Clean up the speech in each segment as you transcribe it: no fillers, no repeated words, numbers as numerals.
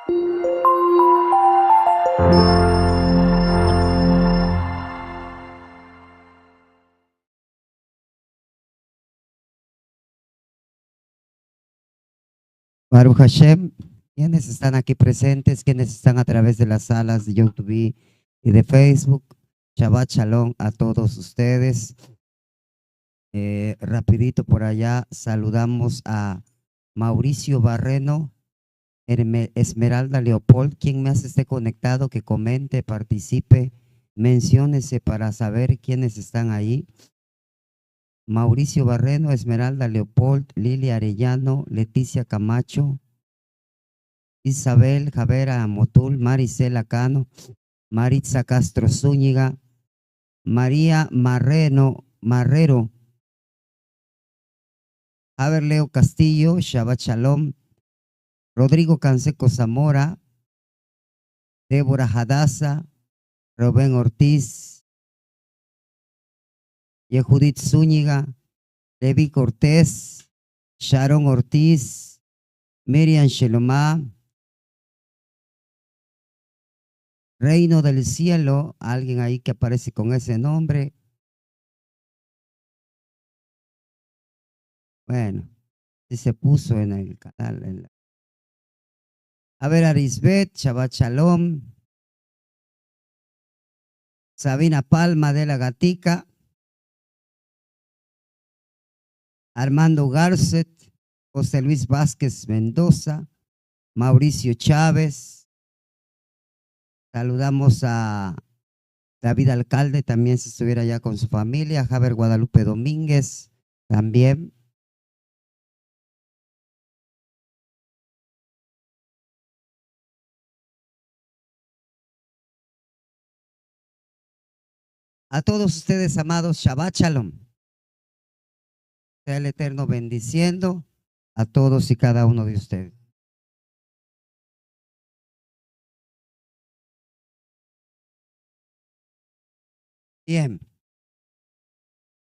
Baruch Hashem, quienes están aquí presentes, quienes están a través de las salas de YouTube y de Facebook. Shabbat Shalom a todos ustedes. Rapidito por allá, saludamos a Mauricio Barreno, Esmeralda Leopold, quien más esté conectado, que comente, participe, menciónese para saber quiénes están ahí. Mauricio Barreno, Esmeralda Leopold, Lili Arellano, Leticia Camacho, Isabel Javera Motul, Maricela Cano, Maritza Castro Zúñiga, María Marrero, Leo Castillo, Shabbat Shalom, Rodrigo Canseco Zamora, Débora Hadassah, Rubén Ortiz, Yehudit Zúñiga, Levi Cortés, Sharon Ortiz, Miriam Shelomá, Reino del Cielo, alguien ahí que aparece con ese nombre. Bueno, si se puso en el canal. Arisbet, Shabbat Shalom, Sabina Palma de la Gatica, Armando Garcet, José Luis Vázquez Mendoza, Mauricio Chávez. Saludamos a David Alcalde, también si estuviera ya con su familia, Javier Guadalupe Domínguez, también. A todos ustedes, amados, Shabbat Shalom. Sea el Eterno bendiciendo a todos y cada uno de ustedes. Bien,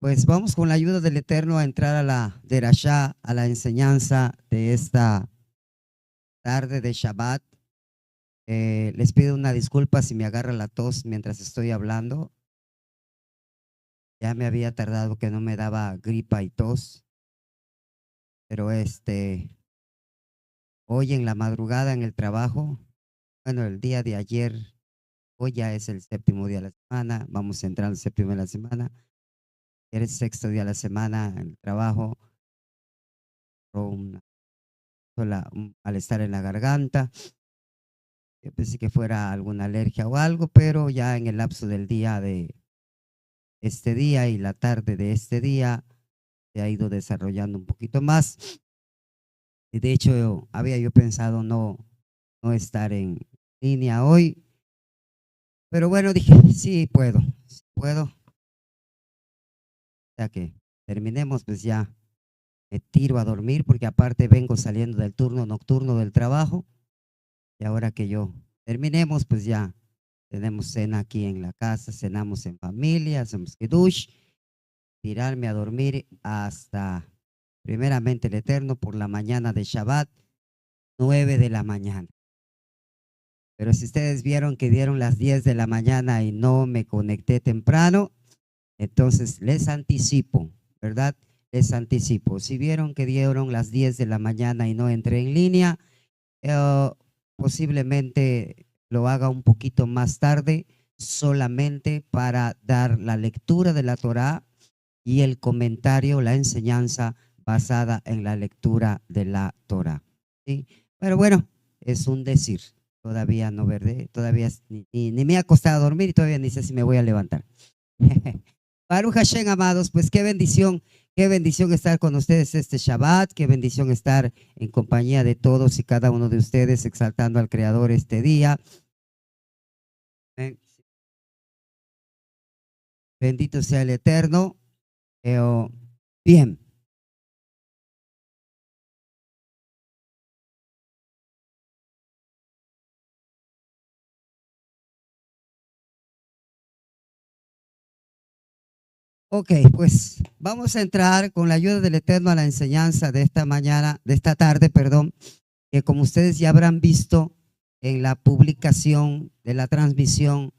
pues vamos con la ayuda del Eterno a entrar a la derashá, a la enseñanza de esta tarde de Shabbat. Les pido una disculpa si me agarra la tos mientras estoy hablando. Ya me había tardado que no me daba gripa y tos. Pero hoy en la madrugada en el trabajo, bueno, el día de ayer, hoy ya es el séptimo día de la semana, vamos a entrar al séptimo de la semana. Era el sexto día de la semana en el trabajo, un malestar en la garganta. Yo pensé que fuera alguna alergia o algo, pero ya en el lapso del día de este día y la tarde de este día se ha ido desarrollando un poquito más. Y de hecho, había yo pensado no estar en línea hoy, pero bueno, dije, sí puedo. Ya que terminemos, pues ya me tiro a dormir, porque aparte vengo saliendo del turno nocturno del trabajo, y ahora que yo terminemos, pues ya tenemos cena aquí en la casa, cenamos en familia, hacemos kiddush, tirarme a dormir hasta primeramente el Eterno por la mañana de Shabbat, 9 de la mañana. Pero si ustedes vieron que dieron las 10 de la mañana y no me conecté temprano, entonces les anticipo, ¿verdad? Les anticipo. Si vieron que dieron las 10 de la mañana y no entré en línea, posiblemente lo haga un poquito más tarde, solamente para dar la lectura de la Torá y el comentario, la enseñanza basada en la lectura de la Torá, ¿sí? Pero bueno, es un decir. Todavía no, ¿verdad? Todavía ni me he acostado a dormir y todavía ni sé si me voy a levantar. Baruch Hashem, amados, pues qué bendición estar con ustedes este Shabbat, qué bendición estar en compañía de todos y cada uno de ustedes, exaltando al Creador este día. Bendito sea el Eterno. Bien. Ok, pues vamos a entrar con la ayuda del Eterno a la enseñanza de esta mañana, de esta tarde, perdón, que como ustedes ya habrán visto en la publicación de la transmisión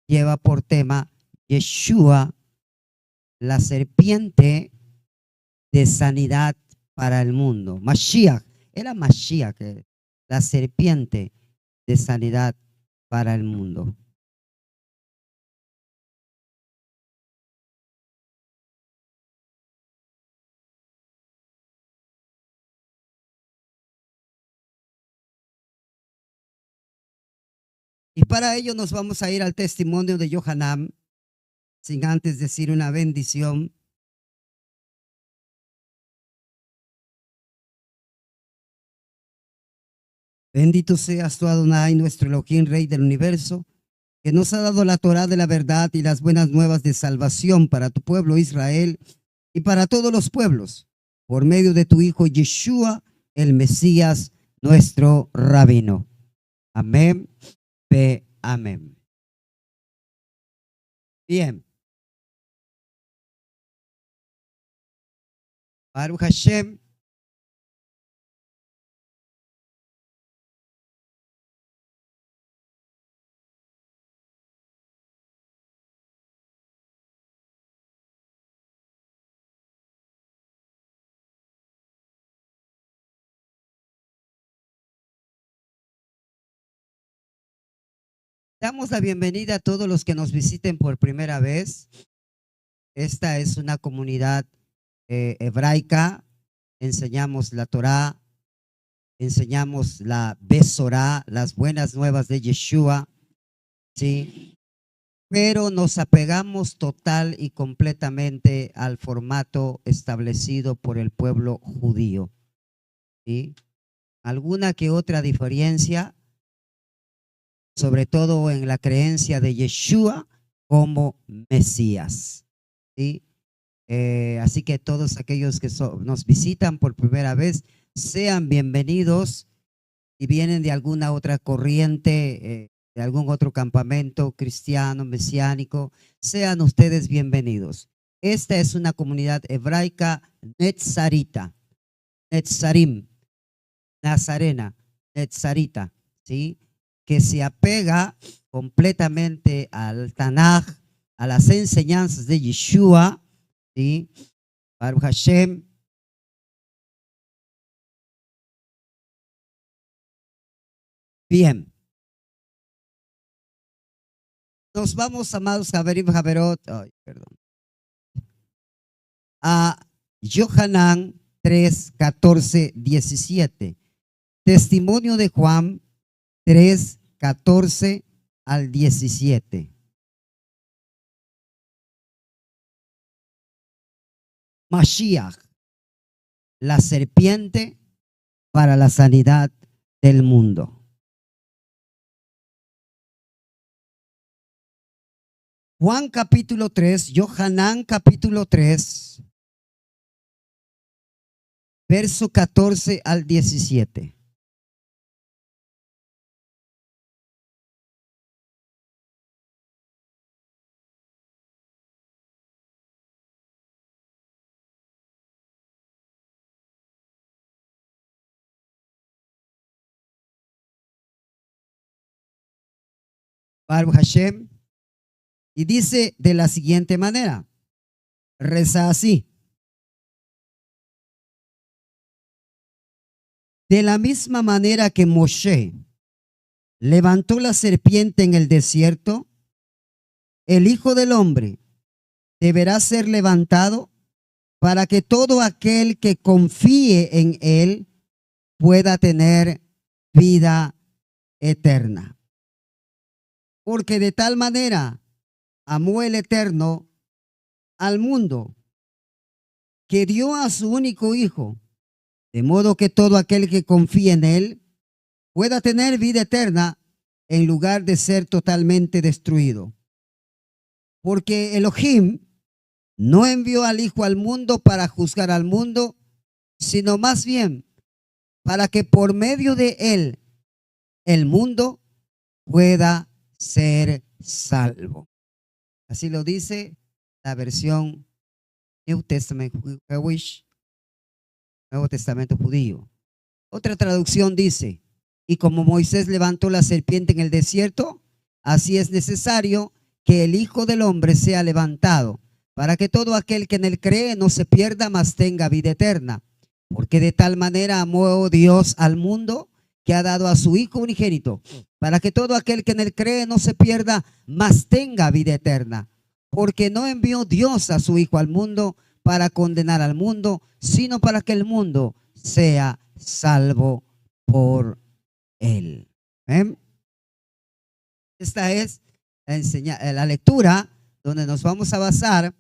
lleva por tema Yeshua, la serpiente de sanidad para el mundo. Mashiach, era Mashiach, la serpiente de sanidad para el mundo. Y para ello nos vamos a ir al testimonio de Yohanan, sin antes decir una bendición. Bendito seas tú, Adonai, nuestro Elohim, Rey del universo, que nos ha dado la Torá de la verdad y las buenas nuevas de salvación para tu pueblo Israel y para todos los pueblos, por medio de tu Hijo Yeshua, el Mesías, nuestro Rabino. Amén, amén. Bien. Baruch Hashem. Damos la bienvenida a todos los que nos visiten por primera vez. Esta es una comunidad hebraica. Enseñamos la Torá, enseñamos la Besorá, las buenas nuevas de Yeshua, ¿sí? Pero nos apegamos total y completamente al formato establecido por el pueblo judío, ¿sí? Alguna que otra diferencia, sobre todo en la creencia de Yeshua como Mesías, ¿sí? Así que todos aquellos que nos visitan por primera vez, sean bienvenidos. Si vienen de alguna otra corriente, de algún otro campamento cristiano, mesiánico, sean ustedes bienvenidos. Esta es una comunidad hebraica netzarita, netzarim, nazarena, netzarita, ¿sí? Que se apega completamente al Tanaj, a las enseñanzas de Yeshua, ¿sí? Baruch Hashem. Bien. Nos vamos, amados Javerim Javerot, a Yohanan 3, 14, 17. Testimonio de Juan 3, 14 al 17. Mashiach, la serpiente para la sanidad del mundo. Juan capítulo 3, Yohanan capítulo 3, verso 14 al 17. Baruch Hashem. Y dice de la siguiente manera, reza así: de la misma manera que Moshe levantó la serpiente en el desierto, el Hijo del Hombre deberá ser levantado para que todo aquel que confíe en él pueda tener vida eterna. Porque de tal manera amó el Eterno al mundo que dio a su único Hijo, de modo que todo aquel que confíe en él pueda tener vida eterna en lugar de ser totalmente destruido. Porque Elohim no envió al Hijo al mundo para juzgar al mundo, sino más bien para que por medio de él el mundo pueda ser salvo. Así lo dice la versión New Testament Jewish, Nuevo Testamento judío. Otra traducción dice: Y como Moisés levantó la serpiente en el desierto, así es necesario que el Hijo del Hombre sea levantado, para que todo aquel que en él cree no se pierda, mas tenga vida eterna. Porque de tal manera amó Dios al mundo, que ha dado a su Hijo unigénito, para que todo aquel que en él cree no se pierda, mas tenga vida eterna. Porque no envió Dios a su Hijo al mundo para condenar al mundo, sino para que el mundo sea salvo por él. ¿Eh? Esta es la lectura donde nos vamos a basar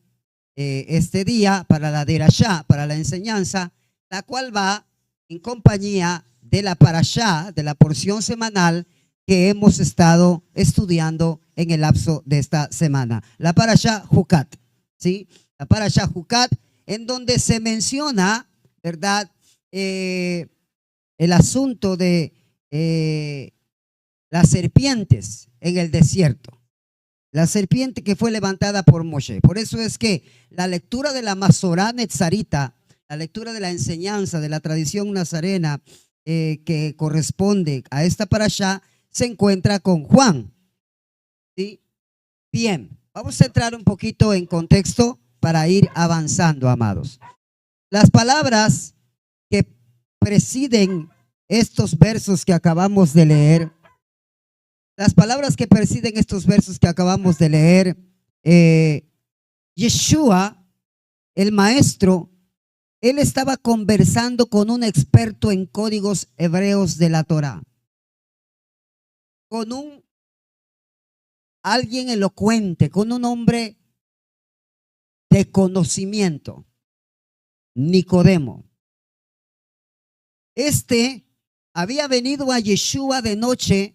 este día para la derashá, para la enseñanza, la cual va en compañía de la parashá, de la porción semanal que hemos estado estudiando en el lapso de esta semana. La parashá Jucat, ¿sí? La parashá Jucat, en donde se menciona, ¿verdad? El asunto de las serpientes en el desierto. La serpiente que fue levantada por Moshe. Por eso es que la lectura de la Masorá Netzarita, la lectura de la enseñanza de la tradición nazarena que corresponde a esta parashá, se encuentra con Juan. ¿Sí? Bien, vamos a entrar un poquito en contexto para ir avanzando, amados. Las palabras que presiden estos versos que acabamos de leer, las palabras que presiden estos versos que acabamos de leer, Yeshua, el maestro, él estaba conversando con un experto en códigos hebreos de la Torá, con alguien elocuente, con un hombre de conocimiento, Nicodemo. Este había venido a Yeshua de noche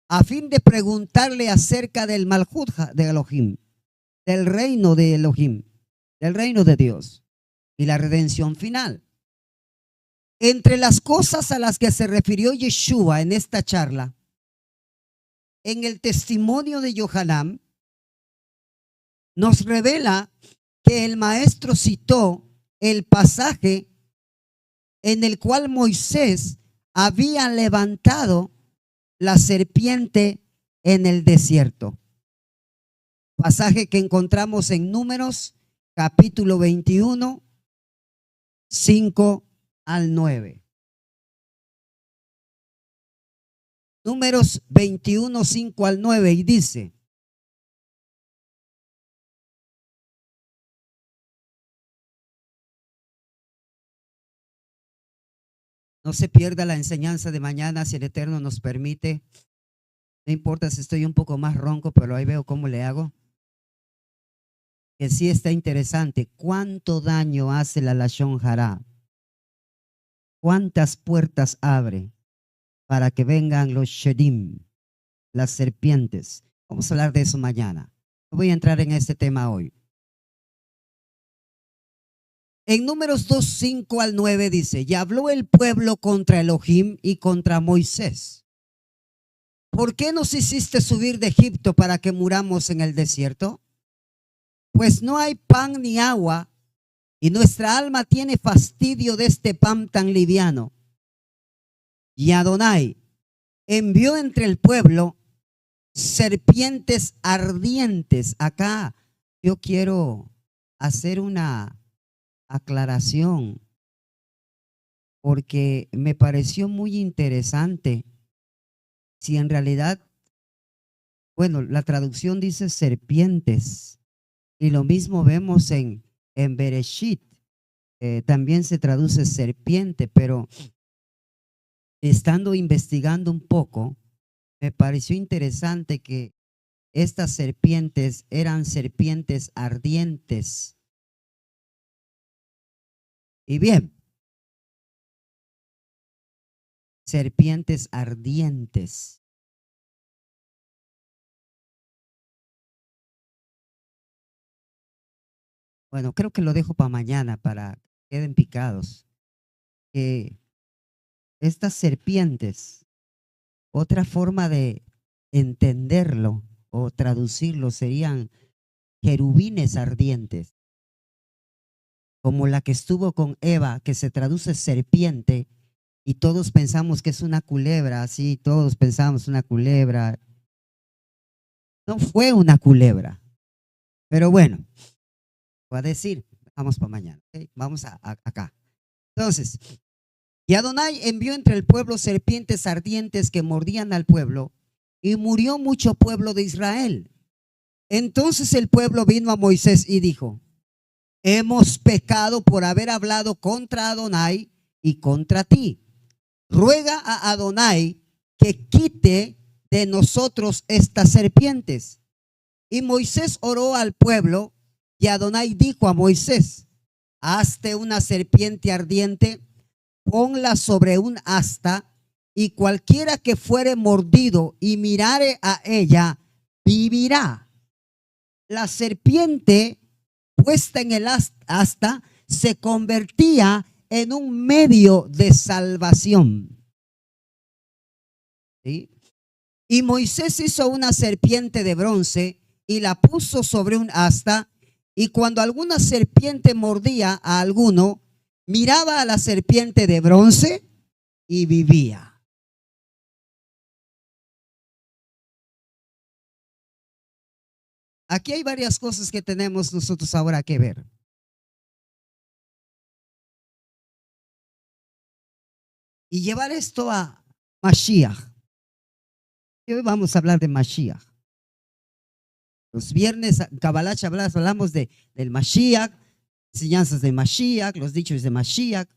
a fin de preguntarle acerca del Malhut de Elohim, del reino de Elohim, del reino de Dios y la redención final. Entre las cosas a las que se refirió Yeshua en esta charla, en el testimonio de Yohanan, nos revela que el maestro citó el pasaje en el cual Moisés había levantado la serpiente en el desierto. Pasaje que encontramos en Números, capítulo 21, 5 al 9. Números 21, 5 al 9, y dice: no se pierda la enseñanza de mañana si el Eterno nos permite. No importa si estoy un poco más ronco, pero ahí veo cómo le hago. Que sí está interesante. ¿Cuánto daño hace la Lashon Hará? ¿Cuántas puertas abre para que vengan los Shedim, las serpientes? Vamos a hablar de eso mañana. No voy a entrar en este tema hoy. En Números 2, 5 al 9 dice: y habló el pueblo contra Elohim y contra Moisés. ¿Por qué nos hiciste subir de Egipto para que muramos en el desierto? Pues no hay pan ni agua, y nuestra alma tiene fastidio de este pan tan liviano. Y Adonai envió entre el pueblo serpientes ardientes. Acá yo quiero hacer una aclaración, porque me pareció muy interesante. Si en realidad, bueno, la traducción dice serpientes, y lo mismo vemos en Bereshit, también se traduce serpiente, pero estando investigando un poco, me pareció interesante que estas serpientes eran serpientes ardientes. Y bien, serpientes ardientes. Bueno, creo que lo dejo para mañana para que queden picados. Estas serpientes, otra forma de entenderlo o traducirlo serían querubines ardientes, como la que estuvo con Eva, que se traduce serpiente, y todos pensamos que es una culebra, así, todos pensamos una culebra. No fue una culebra, pero bueno, voy a decir, vamos para mañana, ¿ok? Vamos acá. Entonces, y Adonai envió entre el pueblo serpientes ardientes que mordían al pueblo, y murió mucho pueblo de Israel. Entonces el pueblo vino a Moisés y dijo: hemos pecado por haber hablado contra Adonai y contra ti. Ruega a Adonai que quite de nosotros estas serpientes. Y Moisés oró al pueblo, y Adonai dijo a Moisés: hazte una serpiente ardiente, ponla sobre un asta, y cualquiera que fuere mordido y mirare a ella, vivirá. La serpiente puesta en el asta se convertía en un medio de salvación. ¿Sí? Y Moisés hizo una serpiente de bronce y la puso sobre un asta, y cuando alguna serpiente mordía a alguno, miraba a la serpiente de bronce y vivía. Aquí hay varias cosas que tenemos nosotros ahora que ver. Y llevar esto a Mashiach. Y hoy vamos a hablar de Mashiach. Los viernes, Kabbalah Shabbat, hablamos del Mashiach, enseñanzas de Mashiach, los dichos de Mashiach,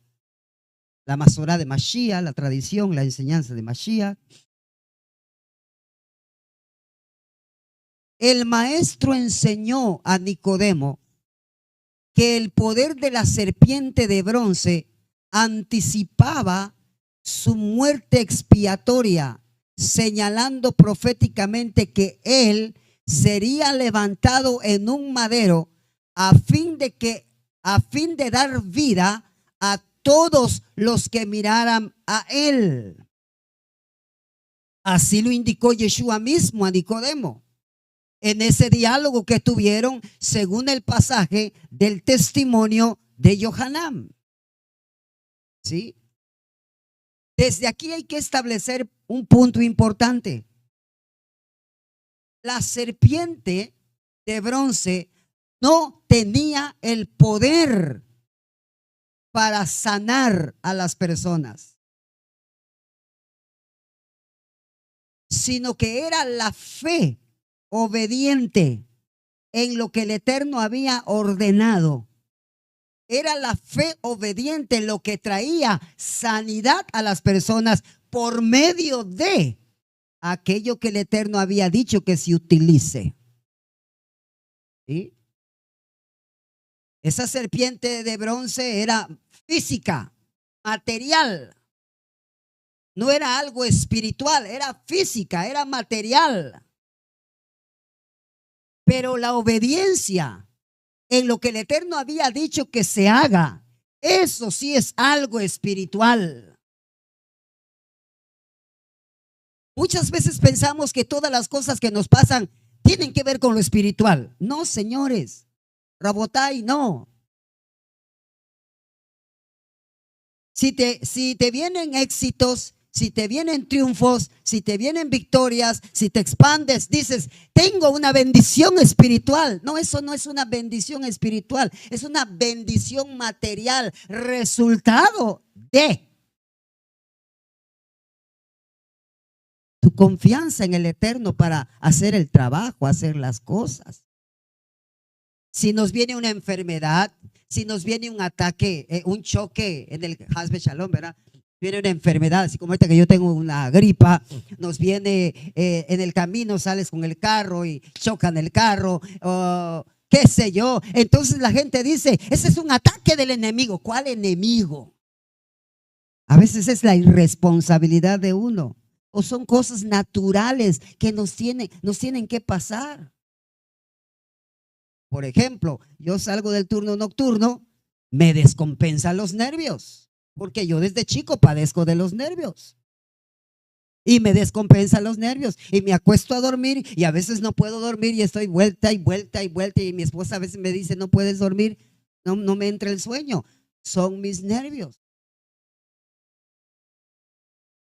la Masorá de Mashiach, la tradición, la enseñanza de Mashiach. El maestro enseñó a Nicodemo que el poder de la serpiente de bronce anticipaba su muerte expiatoria, señalando proféticamente que él sería levantado en un madero a fin de dar vida a todos los que miraran a él. Así lo indicó Yeshua mismo a Nicodemo en ese diálogo que tuvieron según el pasaje del testimonio de Yohanan. ¿Sí? Desde aquí hay que establecer un punto importante. La serpiente de bronce no tenía el poder para sanar a las personas, sino que era la fe obediente en lo que el Eterno había ordenado. Era la fe obediente en lo que traía sanidad a las personas por medio de aquello que el Eterno había dicho que se utilice. ¿Sí? Esa serpiente de bronce era física, material. No era algo espiritual, era física, era material. Pero la obediencia en lo que el Eterno había dicho que se haga, eso sí es algo espiritual. Muchas veces pensamos que todas las cosas que nos pasan tienen que ver con lo espiritual. No, señores. Rabotai, no. Si te vienen éxitos, si te vienen triunfos, si te vienen victorias, si te expandes, dices, tengo una bendición espiritual. No, eso no es una bendición espiritual, es una bendición material, resultado de tu confianza en el Eterno para hacer el trabajo, hacer las cosas. Si nos viene una enfermedad, si nos viene un ataque, un choque en el Hasbe Shalom, ¿verdad? Viene una enfermedad, así como ahorita que yo tengo una gripa, nos viene en el camino, sales con el carro y chocan el carro, qué sé yo. Entonces la gente dice, ese es un ataque del enemigo. ¿Cuál enemigo? A veces es la irresponsabilidad de uno, o son cosas naturales que nos tienen que pasar. Por ejemplo, yo salgo del turno nocturno, me descompensan los nervios, porque yo desde chico padezco de los nervios. Y me descompensan los nervios y me acuesto a dormir y a veces no puedo dormir y estoy vuelta y vuelta y vuelta, y mi esposa a veces me dice, no puedes dormir, no me entra el sueño. Son mis nervios.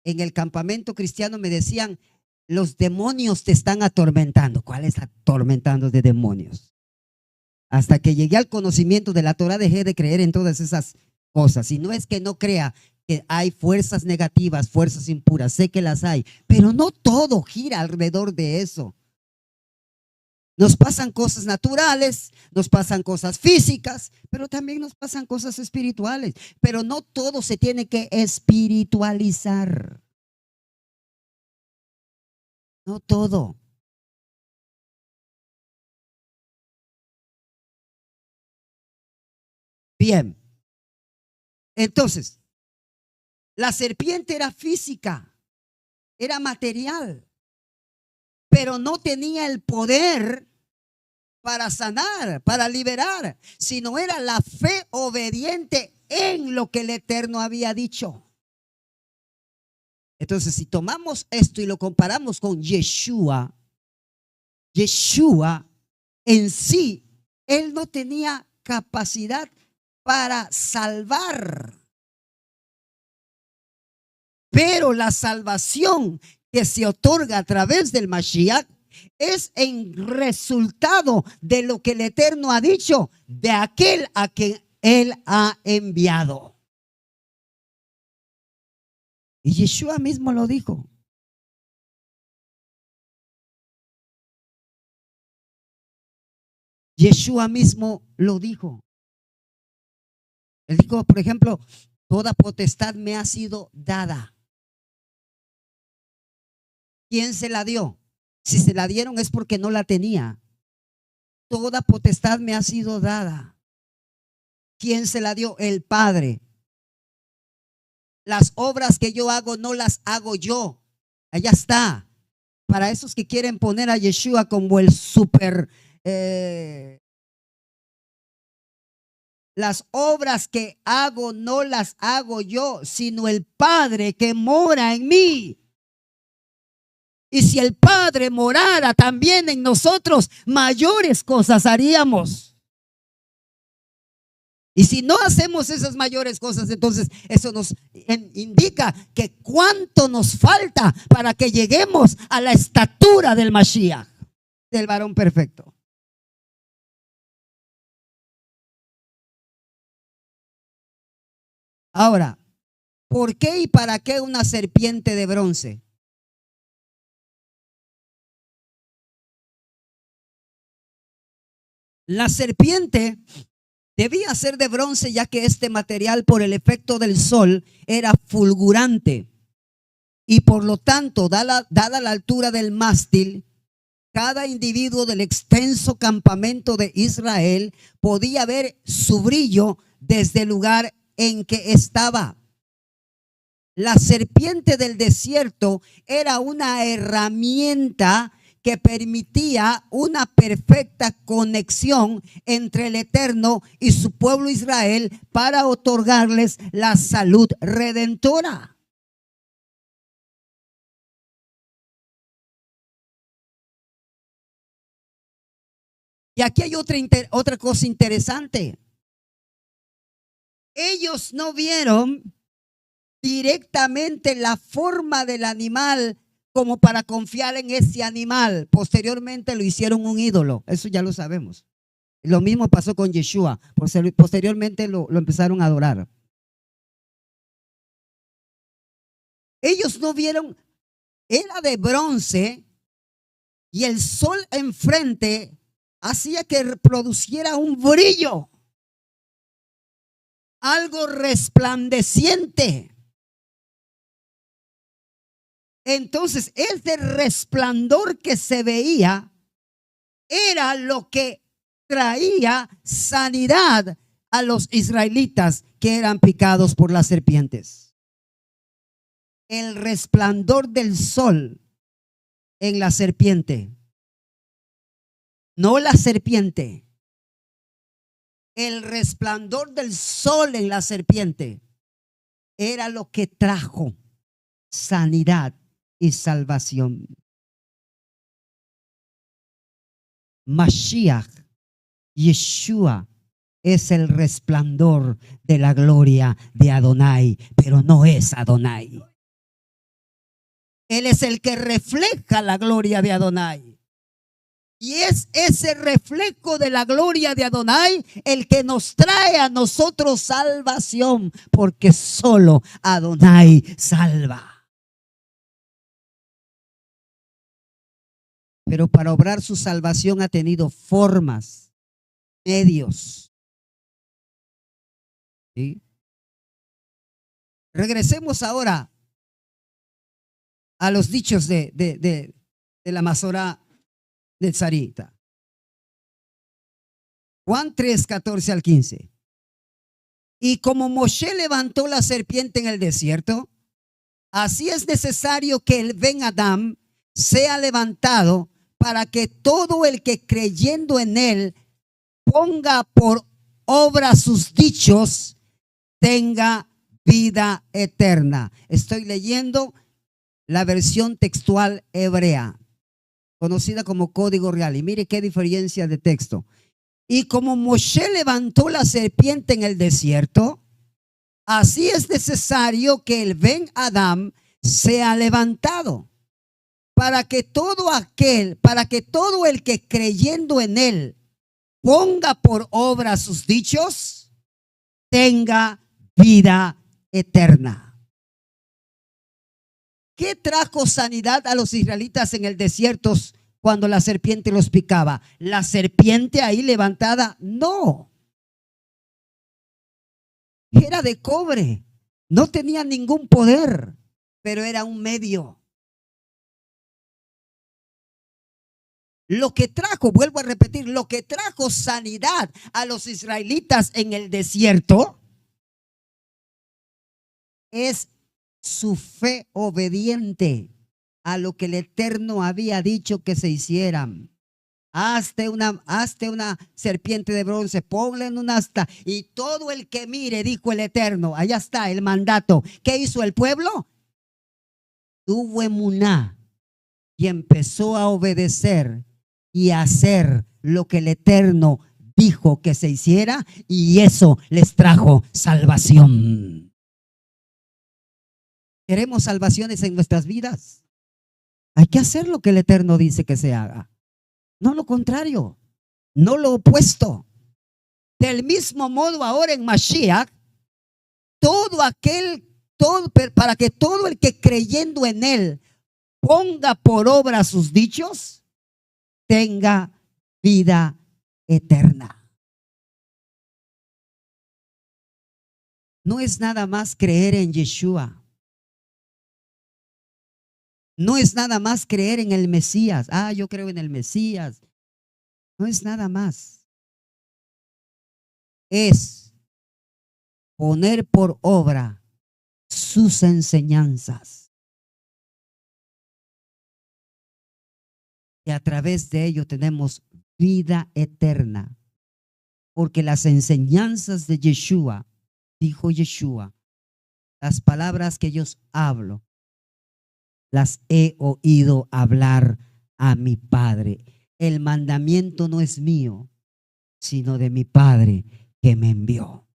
en el campamento cristiano me decían, los demonios te están atormentando. ¿Cuál es atormentando de demonios? Hasta que llegué al conocimiento de la Torah dejé de creer en todas esas cosas. Y no es que no crea que hay fuerzas negativas, fuerzas impuras, sé que las hay, pero no todo gira alrededor de eso. Nos pasan cosas naturales, nos pasan cosas físicas, pero también nos pasan cosas espirituales. Pero no todo se tiene que espiritualizar. No todo. Bien. Entonces, la serpiente era física, era material, pero no tenía el poder para sanar, para liberar, sino era la fe obediente en lo que el Eterno había dicho. Entonces, si tomamos esto y lo comparamos con Yeshua, Yeshua en sí, él no tenía capacidad para salvar. Pero la salvación que se otorga a través del Mashiach es en resultado de lo que el Eterno ha dicho, de aquel a quien él ha enviado. Y Yeshua mismo lo dijo. Yeshua mismo lo dijo. Él dijo, por ejemplo, toda potestad me ha sido dada. ¿Quién se la dio? Si se la dieron es porque no la tenía. Toda potestad me ha sido dada. ¿Quién se la dio? El Padre. Las obras que yo hago no las hago yo. Allá está. Para esos que quieren poner a Yeshua como el super... las obras que hago no las hago yo, sino el Padre que mora en mí. Y si el Padre morara también en nosotros, mayores cosas haríamos. Y si no hacemos esas mayores cosas, entonces eso nos indica que cuánto nos falta para que lleguemos a la estatura del Mashiach, del varón perfecto. Ahora, ¿por qué y para qué una serpiente de bronce? La serpiente debía ser de bronce, ya que este material, por el efecto del sol, era fulgurante y por lo tanto, dada la altura del mástil, cada individuo del extenso campamento de Israel podía ver su brillo desde el lugar en que estaba. La serpiente del desierto era una herramienta que permitía una perfecta conexión entre el Eterno y su pueblo Israel para otorgarles la salud redentora. Y aquí hay otra cosa interesante. Ellos no vieron directamente la forma del animal como para confiar en ese animal. Posteriormente lo hicieron un ídolo. Eso ya lo sabemos. Lo mismo pasó con Yeshua. Posteriormente lo empezaron a adorar. Ellos no vieron, era de bronce y el sol enfrente hacía que produciera un brillo, algo resplandeciente. Entonces, ese resplandor que se veía era lo que traía sanidad a los israelitas que eran picados por las serpientes. El resplandor del sol en la serpiente, no la serpiente. El resplandor del sol en la serpiente era lo que trajo sanidad y salvación. Mashiach, Yeshua, es el resplandor de la gloria de Adonai, pero no es Adonai. Él es el que refleja la gloria de Adonai. Y es ese reflejo de la gloria de Adonai el que nos trae a nosotros salvación, porque solo Adonai salva. Pero para obrar su salvación ha tenido formas, medios. ¿Sí? Regresemos ahora a los dichos de la Masorá del Sarita. Juan 3, 14 al 15. Y como Moshe levantó la serpiente en el desierto, así es necesario que el Ben Adam sea levantado para que todo el que creyendo en él ponga por obra sus dichos, tenga vida eterna. Estoy leyendo la versión textual hebrea, conocida como Código Real. Y mire qué diferencia de texto. Y como Moshe levantó la serpiente en el desierto, así es necesario que el Ben Adam sea levantado para que todo el que creyendo en él ponga por obra sus dichos, tenga vida eterna. ¿Qué trajo sanidad a los israelitas en el desierto cuando la serpiente los picaba? ¿La serpiente ahí levantada? No. Era de cobre. No tenía ningún poder, pero era un medio. Lo que trajo, vuelvo a repetir, lo que trajo sanidad a los israelitas en el desierto es su fe obediente a lo que el Eterno había dicho que se hicieran. Hazte una serpiente de bronce, ponle en un asta, y todo el que mire, dijo el Eterno. Allá está el mandato. ¿Qué hizo el pueblo? Tuvo emuná y empezó a obedecer y a hacer lo que el Eterno dijo que se hiciera, y eso les trajo salvación. ¿Queremos salvaciones en nuestras vidas? Hay que hacer lo que el Eterno dice que se haga. No lo contrario, no lo opuesto. Del mismo modo ahora en Mashiach, para que todo el que creyendo en él ponga por obra sus dichos, tenga vida eterna. No es nada más creer en Yeshua. No es nada más creer en el Mesías. Yo creo en el Mesías. No es nada más. Es poner por obra sus enseñanzas. Y a través de ello tenemos vida eterna. Porque las enseñanzas de Yeshua, dijo Yeshua, las palabras que yo hablo, las he oído hablar a mi Padre. El mandamiento no es mío, sino de mi Padre que me envió.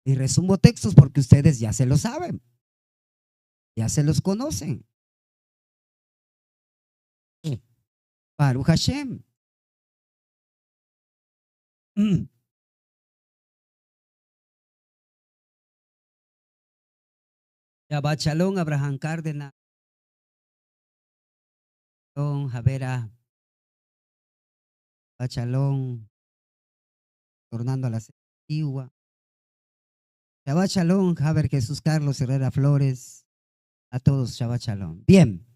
Y resumo textos porque ustedes ya se lo saben, ya se los conocen. Baruch Hashem. Shabbat Shalom, Abraham Cárdenas, Don Javera, Shabbat Shalom, tornando a la antigua. Shabbat Shalom, Javier Jesús Carlos Herrera Flores, a todos Shabbat Shalom. Bien,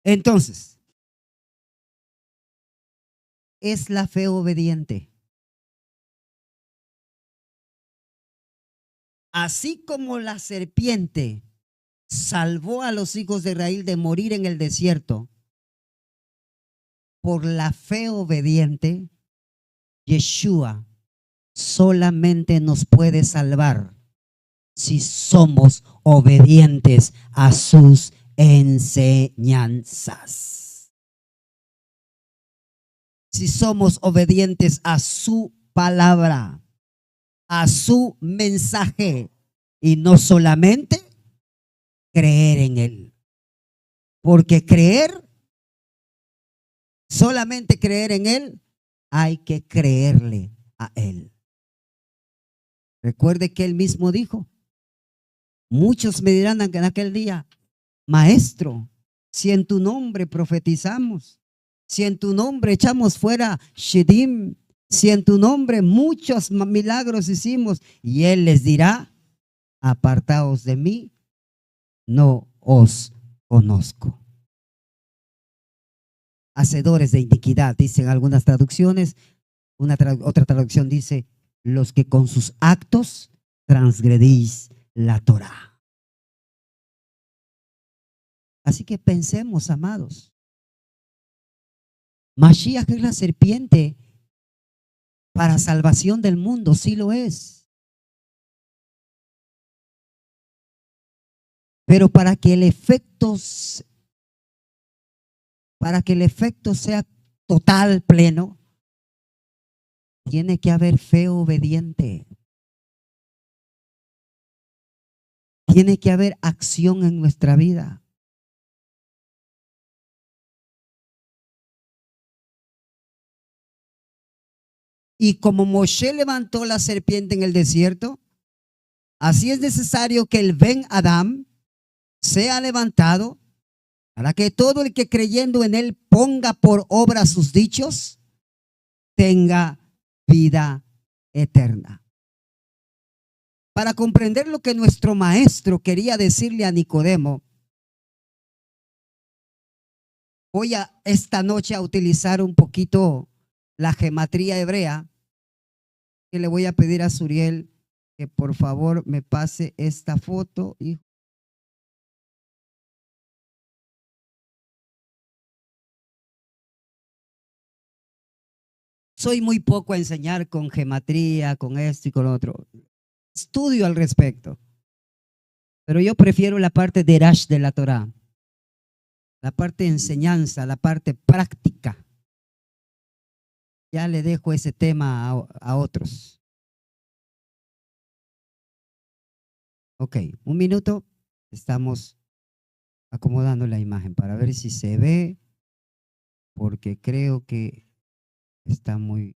entonces, es la fe obediente. Así como la serpiente salvó a los hijos de Israel de morir en el desierto, por la fe obediente, Yeshua solamente nos puede salvar si somos obedientes a sus enseñanzas. Si somos obedientes a su palabra, a su mensaje, y no solamente creer en Él. Porque solamente creer en Él, hay que creerle a Él. Recuerde que Él mismo dijo, muchos me dirán en aquel día, Maestro, si en tu nombre profetizamos, si en tu nombre echamos fuera Shedim, si en tu nombre muchos milagros hicimos, y Él les dirá, apartaos de mí, no os conozco. Hacedores de iniquidad, dicen algunas traducciones. Otra traducción dice, los que con sus actos transgredís la Torá. Así que pensemos, amados. Mashiach es la serpiente para salvación del mundo, sí lo es. Pero para que el efecto sea total, pleno, tiene que haber fe obediente. Tiene que haber acción en nuestra vida. Y como Moshe levantó la serpiente en el desierto, así es necesario que el Ben Adam sea levantado para que todo el que creyendo en él ponga por obra sus dichos, tenga vida eterna. Para comprender lo que nuestro maestro quería decirle a Nicodemo, voy esta noche a utilizar un poquito la gematría hebrea, que le voy a pedir a Suriel que por favor me pase esta foto. Soy muy poco a enseñar con gematría, con esto y con lo otro. Estudio al respecto. Pero yo prefiero la parte de Rash de la Torah, la parte de enseñanza, la parte práctica. Ya le dejo ese tema a otros. Ok, un minuto. Estamos acomodando la imagen para ver si se ve, porque creo que está muy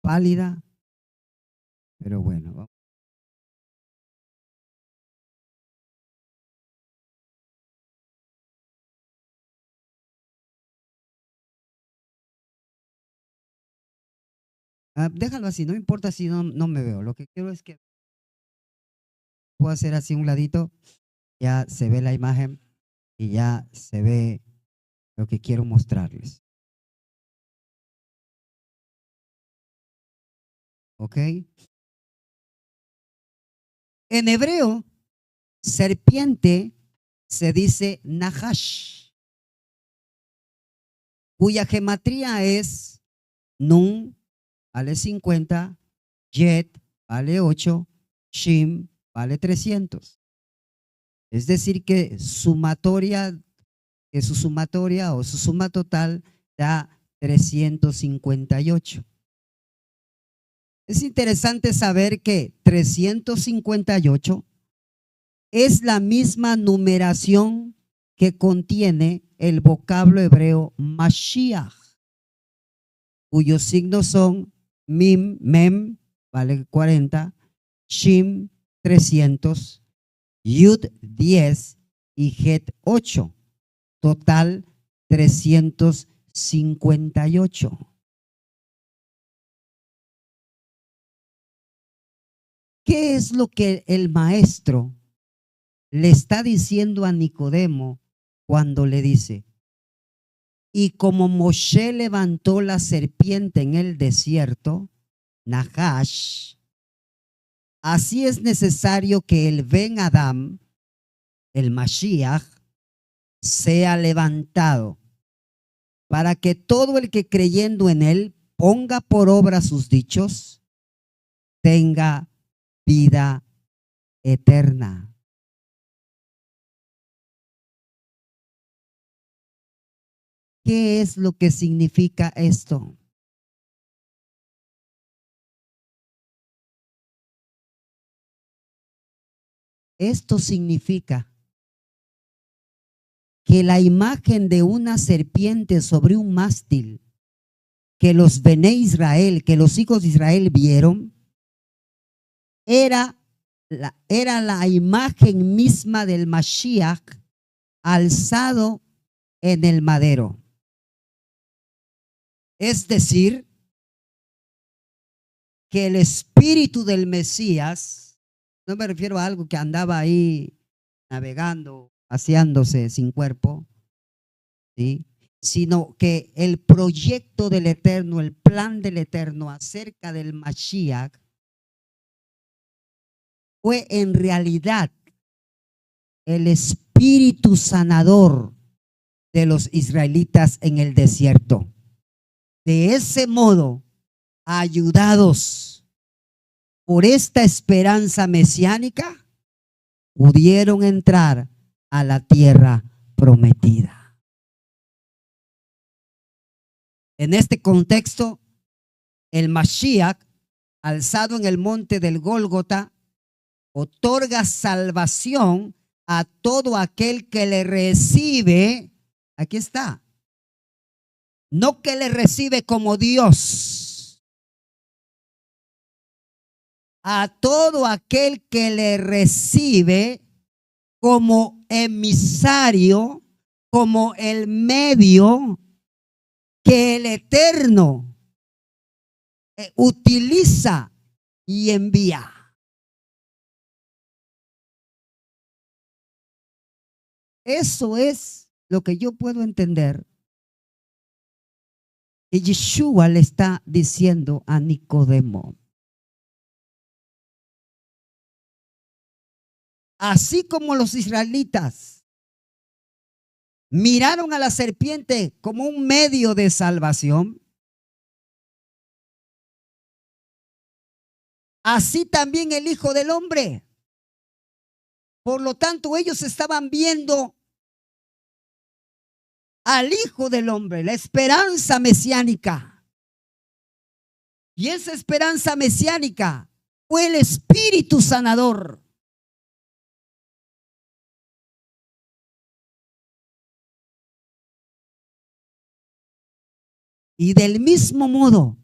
pálida, pero bueno. Déjalo así, no importa si no me veo. Lo que quiero es que puedo hacer así un ladito, ya se ve la imagen y ya se ve lo que quiero mostrarles. ¿Ok? En hebreo, serpiente se dice Nahash, cuya gematría es Nun, vale 50, Yet, vale 8, Shim, vale 300. Es decir, que su sumatoria o su suma total da 358. Es interesante saber que 358 es la misma numeración que contiene el vocablo hebreo Mashiach, cuyos signos son Mim, Mem, vale 40, Shim, 300, Yud, 10 y Het, 8. Total, 358. ¿Qué es lo que el maestro le está diciendo a Nicodemo cuando le dice, y como Moshe levantó la serpiente en el desierto, Nahash, así es necesario que el Ben Adam, el Mashiach, sea levantado para que todo el que creyendo en él ponga por obra sus dichos, tenga vida eterna. ¿Qué es lo que significa esto? Esto significa que la imagen de una serpiente sobre un mástil que los Bené Israel, que los hijos de Israel vieron, era la imagen misma del Mashiach alzado en el madero. Es decir, que el espíritu del Mesías, no me refiero a algo que andaba ahí navegando, paseándose sin cuerpo, ¿sí?, sino que el proyecto del Eterno, el plan del Eterno acerca del Mashiach fue en realidad el espíritu sanador de los israelitas en el desierto. De ese modo, ayudados por esta esperanza mesiánica, pudieron entrar a la tierra prometida. En este contexto, el Mashiach, alzado en el monte del Gólgota, otorga salvación a todo aquel que le recibe. Aquí está. No que le recibe como Dios. A todo aquel que le recibe como emisario, como el medio que el Eterno utiliza y envía. Eso es lo que yo puedo entender. Y Yeshua le está diciendo a Nicodemo. Así como los israelitas miraron a la serpiente como un medio de salvación, así también el Hijo del Hombre. Por lo tanto, ellos estaban viendo al Hijo del Hombre, la esperanza mesiánica. Y esa esperanza mesiánica fue el espíritu sanador. Y del mismo modo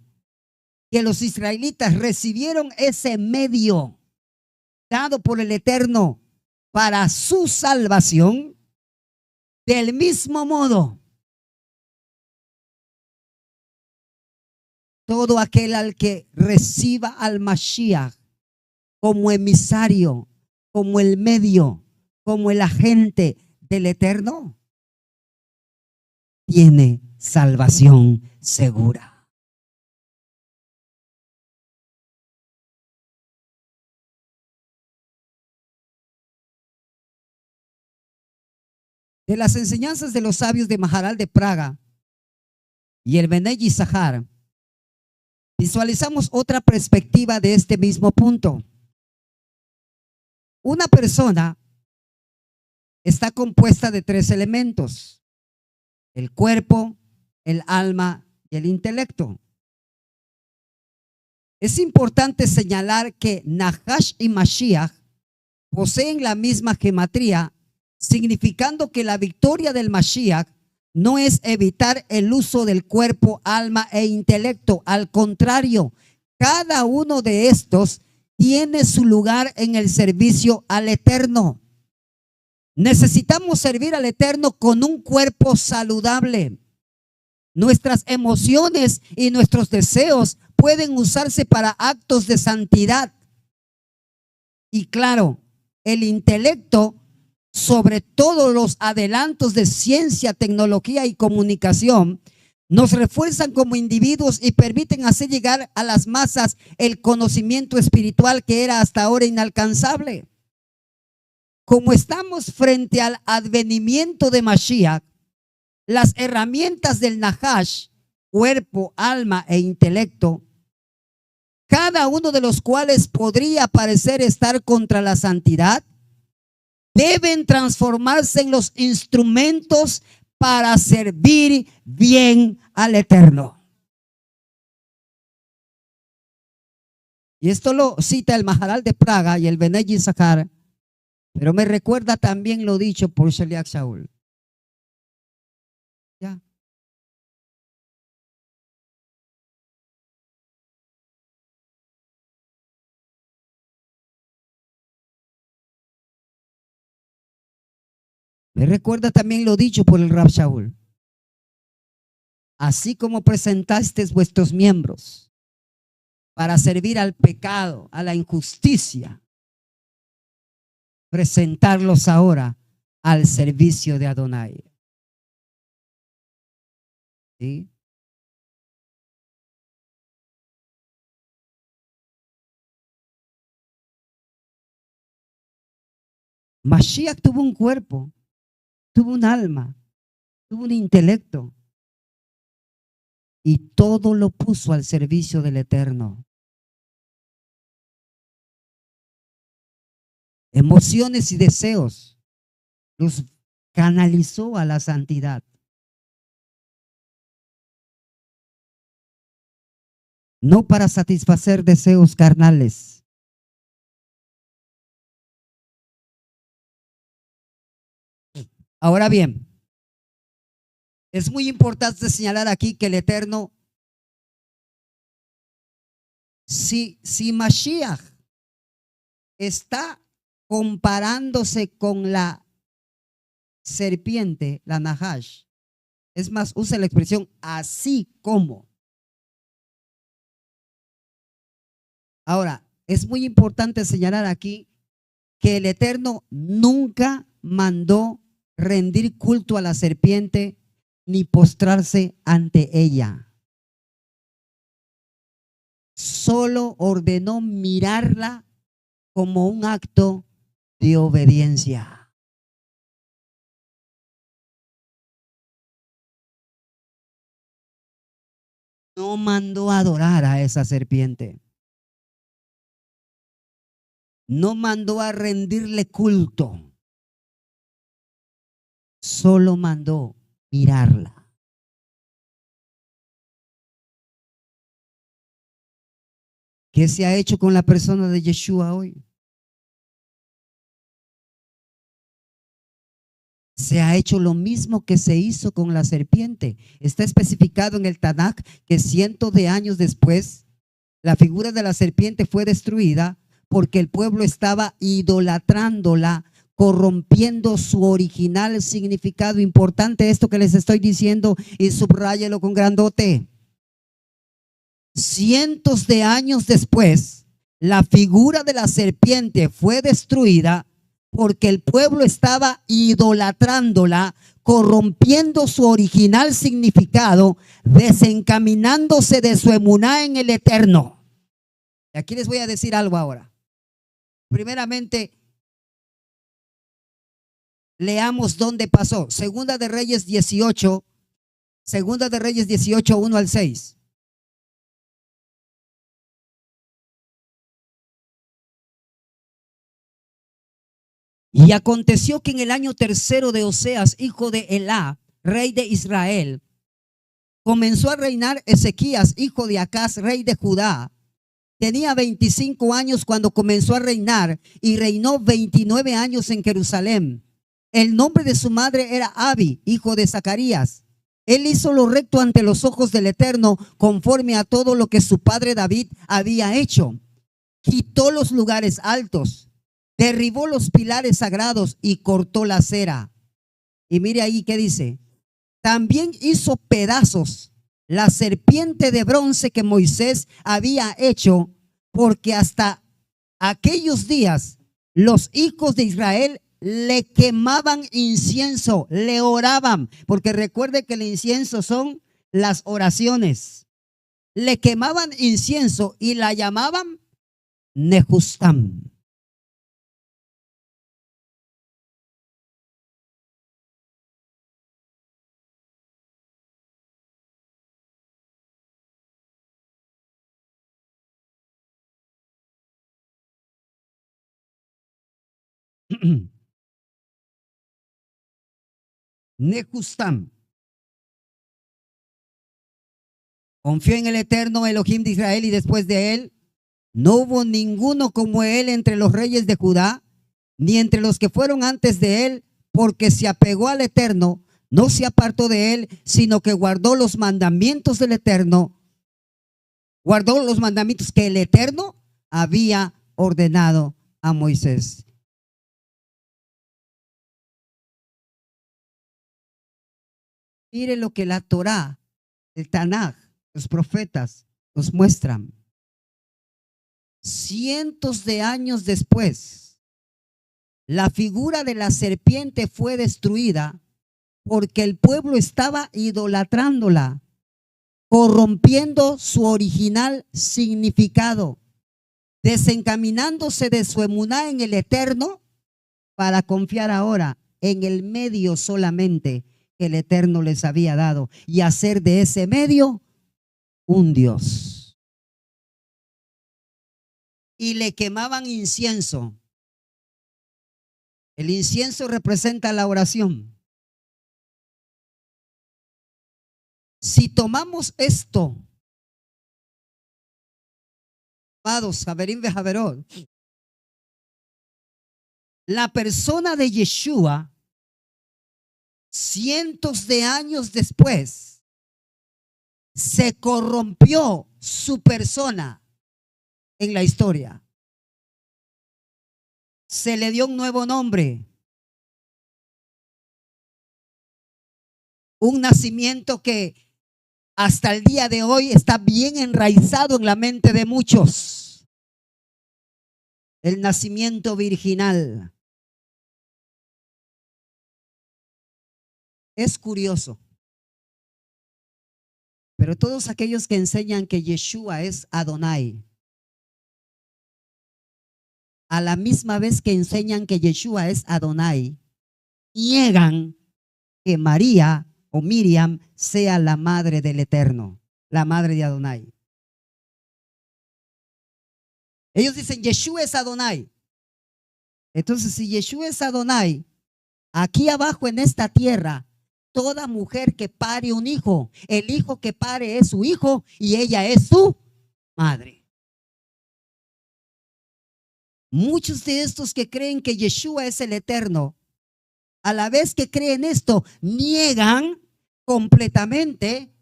que los israelitas recibieron ese medio dado por el Eterno para su salvación, del mismo modo, todo aquel al que reciba al Mashiach como emisario, como el medio, como el agente del Eterno, tiene salvación segura. De las enseñanzas de los sabios de Maharal de Praga y el Bené Yisachar, visualizamos otra perspectiva de este mismo punto. Una persona está compuesta de 3 elementos: el cuerpo, el alma y el intelecto. Es importante señalar que Nahash y Mashiach poseen la misma gematría, significando que la victoria del Mashiach no es evitar el uso del cuerpo, alma e intelecto. Al contrario, cada uno de estos tiene su lugar en el servicio al Eterno. Necesitamos servir al Eterno con un cuerpo saludable. Nuestras emociones y nuestros deseos pueden usarse para actos de santidad. Y claro, el intelecto, sobre todo los adelantos de ciencia, tecnología y comunicación, nos refuerzan como individuos y permiten hacer llegar a las masas el conocimiento espiritual que era hasta ahora inalcanzable. Como estamos frente al advenimiento de Mashiach, las herramientas del Nahash, cuerpo, alma e intelecto, cada uno de los cuales podría parecer estar contra la santidad, deben transformarse en los instrumentos para servir bien al Eterno. Y esto lo cita el Maharal de Praga y el Bené Yisachar Pero me recuerda también lo dicho por Sheliach Shaul. Ya. Me recuerda también lo dicho por el Rab Shaul. Así como presentasteis vuestros miembros para servir al pecado, a la injusticia, presentarlos ahora al servicio de Adonai. ¿Sí? Mashiach tuvo un cuerpo, tuvo un alma, tuvo un intelecto y todo lo puso al servicio del Eterno. Emociones y deseos los canalizó a la santidad. No para satisfacer deseos carnales. Ahora bien, es muy importante señalar aquí que el Eterno, si Mashiach está comparándose con la serpiente, la Nahash, es más, usa la expresión así como. Ahora, es muy importante señalar aquí que el Eterno nunca mandó rendir culto a la serpiente ni postrarse ante ella. Solo ordenó mirarla como un acto de obediencia. No mandó adorar a esa serpiente. No mandó a rendirle culto. Solo mandó mirarla. ¿Qué se ha hecho con la persona de Yeshua hoy? Se ha hecho lo mismo que se hizo con la serpiente. Está especificado en el Tanakh que cientos de años después, la figura de la serpiente fue destruida porque el pueblo estaba idolatrándola, corrompiendo su original significado. Importante esto que les estoy diciendo y subráyelo con grandote. Cientos de años después, la figura de la serpiente fue destruida porque el pueblo estaba idolatrándola, corrompiendo su original significado, desencaminándose de su emuná en el Eterno. Y aquí les voy a decir algo ahora. Primeramente, leamos dónde pasó. Segunda de Reyes 18, Segunda de Reyes 18, 1 al 6. Y aconteció que en el año tercero de Oseas, hijo de Elá, rey de Israel, comenzó a reinar Ezequías, hijo de Acaz, rey de Judá. Tenía 25 años cuando comenzó a reinar y reinó 29 años en Jerusalén. El nombre de su madre era Abi, hijo de Zacarías. Él hizo lo recto ante los ojos del Eterno, conforme a todo lo que su padre David había hecho. Quitó los lugares altos, derribó los pilares sagrados y cortó la cera. Y mire ahí qué dice. También hizo pedazos la serpiente de bronce que Moisés había hecho, porque hasta aquellos días los hijos de Israel le quemaban incienso, le oraban, porque recuerde que el incienso son las oraciones. Le quemaban incienso y la llamaban Nehustam. Nehustam. Confió en el Eterno Elohim de Israel y después de él no hubo ninguno como él entre los reyes de Judá, ni entre los que fueron antes de él, porque se apegó al Eterno, no se apartó de él, sino que guardó los mandamientos del Eterno, guardó los mandamientos que el Eterno había ordenado a Moisés. Mire lo que la Torá, el Tanaj, los profetas nos muestran. Cientos de años después, la figura de la serpiente fue destruida porque el pueblo estaba idolatrándola, corrompiendo su original significado, desencaminándose de su emuná en el Eterno para confiar ahora en el medio solamente que el Eterno les había dado y hacer de ese medio un Dios. Y le quemaban incienso. El incienso representa la oración. Si tomamos esto, amados, Javerín de Javerot, la persona de Yeshua, cientos de años después, se corrompió su persona en la historia. Se le dio un nuevo nombre, un nacimiento que hasta el día de hoy está bien enraizado en la mente de muchos. El nacimiento virginal. Es curioso, pero todos aquellos que enseñan que Yeshua es Adonai, a la misma vez que enseñan que Yeshua es Adonai, niegan que María o Miriam sea la madre del Eterno, la madre de Adonai. Ellos dicen Yeshua es Adonai. Entonces, si Yeshua es Adonai, aquí abajo en esta tierra, toda mujer que pare un hijo, el hijo que pare es su hijo y ella es su madre. Muchos de estos que creen que Yeshua es el Eterno, a la vez que creen esto, niegan completamente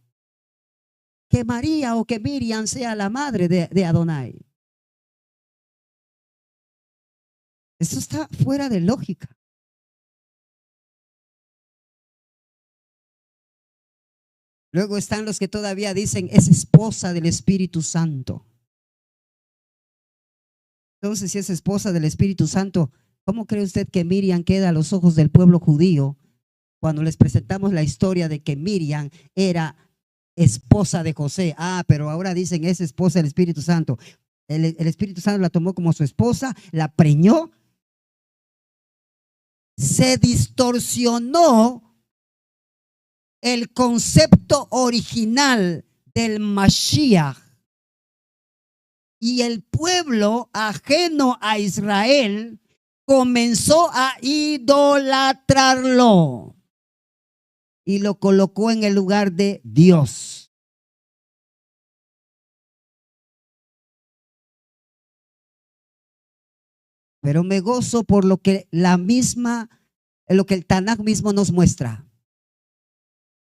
que María o que Miriam sea la madre de Adonai. Esto está fuera de lógica. Luego están los que todavía dicen es esposa del Espíritu Santo. Entonces, si es esposa del Espíritu Santo, ¿cómo cree usted que Miriam queda a los ojos del pueblo judío cuando les presentamos la historia de que Miriam era esposa de José? Ah, pero ahora dicen es esposa del Espíritu Santo. El Espíritu Santo la tomó como su esposa, la preñó. Se distorsionó el concepto original del Mashiach. Y el pueblo ajeno a Israel comenzó a idolatrarlo y lo colocó en el lugar de Dios. Pero me gozo por lo que lo que el Tanaj mismo nos muestra.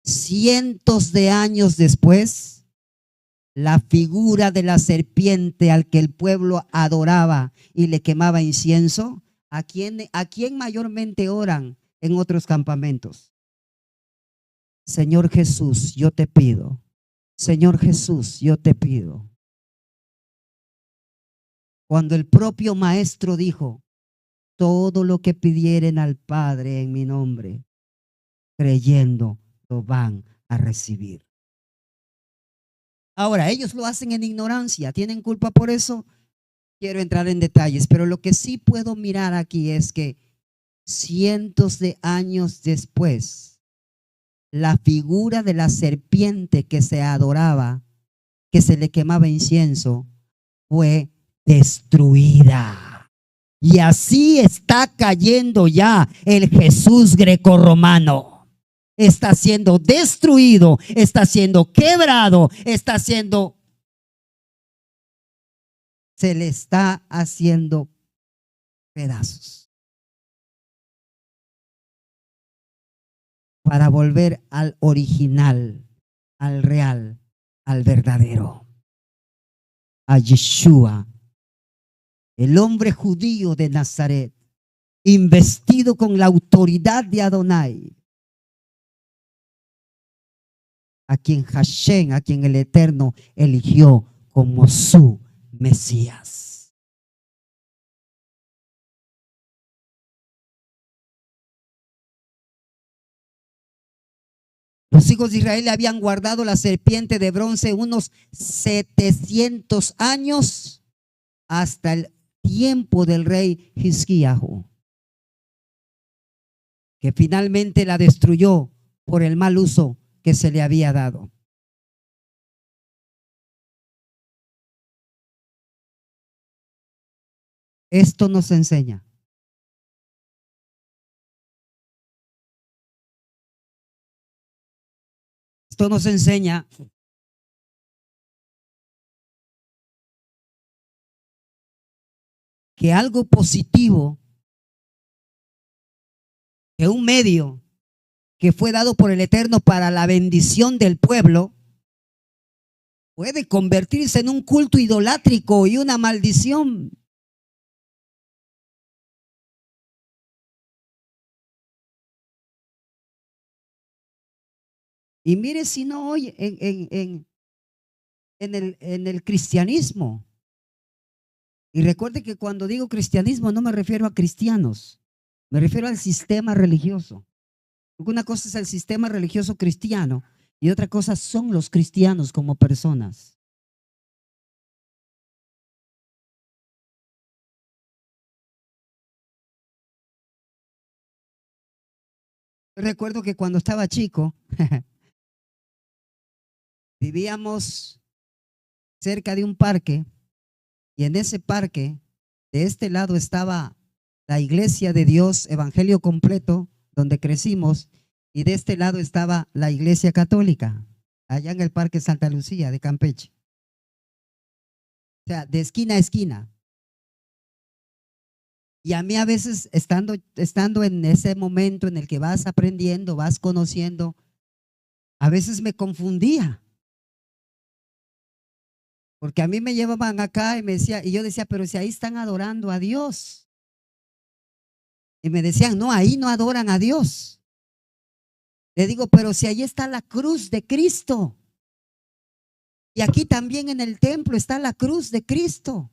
Cientos de años después, la figura de la serpiente al que el pueblo adoraba y le quemaba incienso, ¿a quién mayormente oran en otros campamentos? Señor Jesús, yo te pido. Señor Jesús, yo te pido. Cuando el propio Maestro dijo, todo lo que pidieren al Padre en mi nombre, creyendo, lo van a recibir. Ahora, ellos lo hacen en ignorancia, ¿tienen culpa por eso? Quiero entrar en detalles, pero lo que sí puedo mirar aquí es que cientos de años después, la figura de la serpiente que se adoraba, que se le quemaba incienso, fue destruida. Y así está cayendo ya el Jesús grecorromano. Está siendo destruido, está siendo quebrado, se le está haciendo pedazos. para volver al original, al real, al verdadero, a Yeshua, el hombre judío de Nazaret, investido con la autoridad de Adonai, a quien Hashem, a quien el Eterno eligió como su Mesías. Los hijos de Israel habían guardado la serpiente de bronce unos 700 años hasta el tiempo del rey Hizquíahu, que finalmente la destruyó por el mal uso que se le había dado. Esto nos enseña que algo positivo, que un medio que fue dado por el Eterno para la bendición del pueblo, puede convertirse en un culto idolátrico y una maldición. Y mire si no hoy en el cristianismo. Y recuerde que cuando digo cristianismo no me refiero a cristianos, me refiero al sistema religioso. Una cosa es el sistema religioso cristiano y otra cosa son los cristianos como personas. Recuerdo que cuando estaba chico vivíamos cerca de un parque y en ese parque de este lado estaba la iglesia de Dios, Evangelio Completo, donde crecimos, y de este lado estaba la iglesia católica, allá en el Parque Santa Lucía de Campeche. O sea, de esquina a esquina. Y a mí a veces, estando en ese momento en el que vas aprendiendo, vas conociendo, a veces me confundía. Porque a mí me llevaban acá y me decía, y yo decía, pero si ahí están adorando a Dios. Y me decían, no, ahí no adoran a Dios. Le digo, pero si ahí está la cruz de Cristo. Y aquí también en el templo está la cruz de Cristo.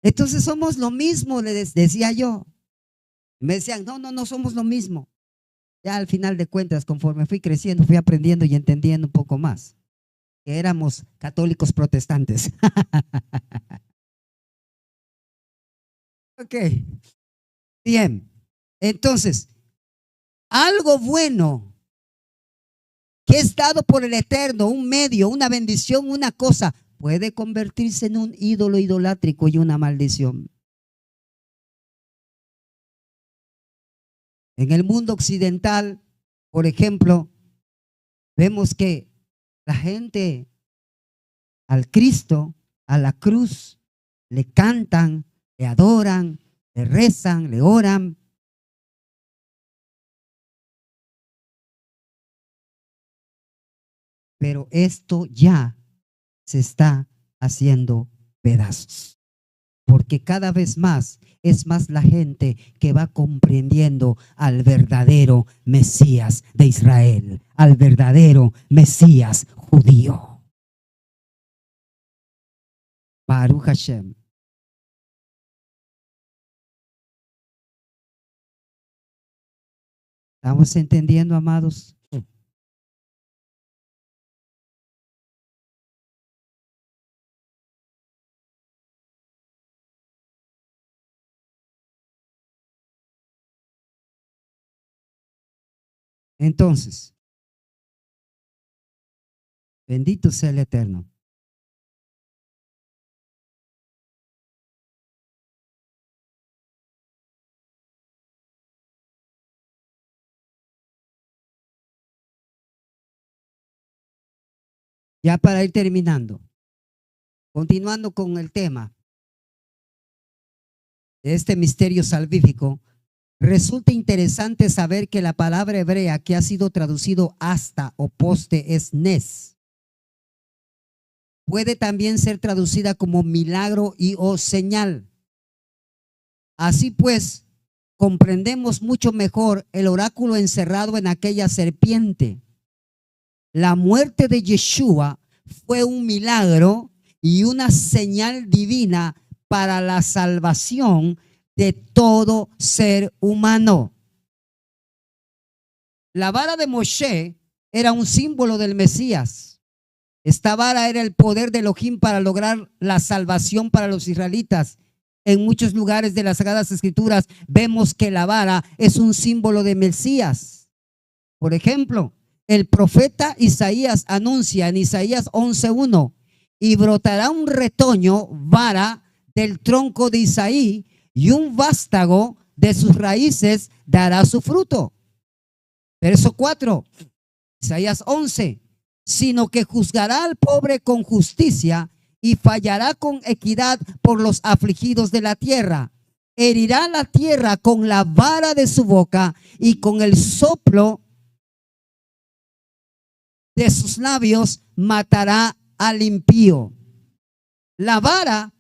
Entonces somos lo mismo, les decía yo. Me decían, no, no, no somos lo mismo. Ya al final de cuentas, conforme fui creciendo, fui aprendiendo y entendiendo un poco más, que éramos católicos protestantes. Ok, bien. Entonces, algo bueno que es dado por el Eterno, un medio, una bendición, una cosa, puede convertirse en un ídolo idolátrico y una maldición. En el mundo occidental, por ejemplo, vemos que la gente al Cristo, a la cruz, le cantan, le adoran, le rezan, le oran. Pero esto ya se está haciendo pedazos. Porque cada vez más es más la gente que va comprendiendo al verdadero Mesías de Israel, al verdadero Mesías judío. Baruch Hashem. ¿Estamos entendiendo, amados? Entonces, bendito sea el Eterno. Ya para ir terminando, continuando con el tema de este misterio salvífico, Resulta interesante saber que la palabra hebrea que ha sido traducido hasta o poste es nes. Puede también ser traducida como milagro y o señal. Así pues, comprendemos mucho mejor el oráculo encerrado en aquella serpiente. La muerte de Yeshua fue un milagro y una señal divina para la salvación de todo ser humano. La vara de Moshe era un símbolo del Mesías. Esta vara era el poder de Elohim para lograr la salvación para los israelitas. En muchos lugares de las Sagradas Escrituras vemos que la vara es un símbolo de Mesías. Por ejemplo, el profeta Isaías anuncia en Isaías 11:1: y brotará un retoño, vara, del tronco de Isaí, y un vástago de sus raíces dará su fruto. Verso 4, Isaías 11: sino que juzgará al pobre con justicia y fallará con equidad por los afligidos de la tierra. Herirá la tierra con la vara de su boca y con el soplo de sus labios matará al impío. La vara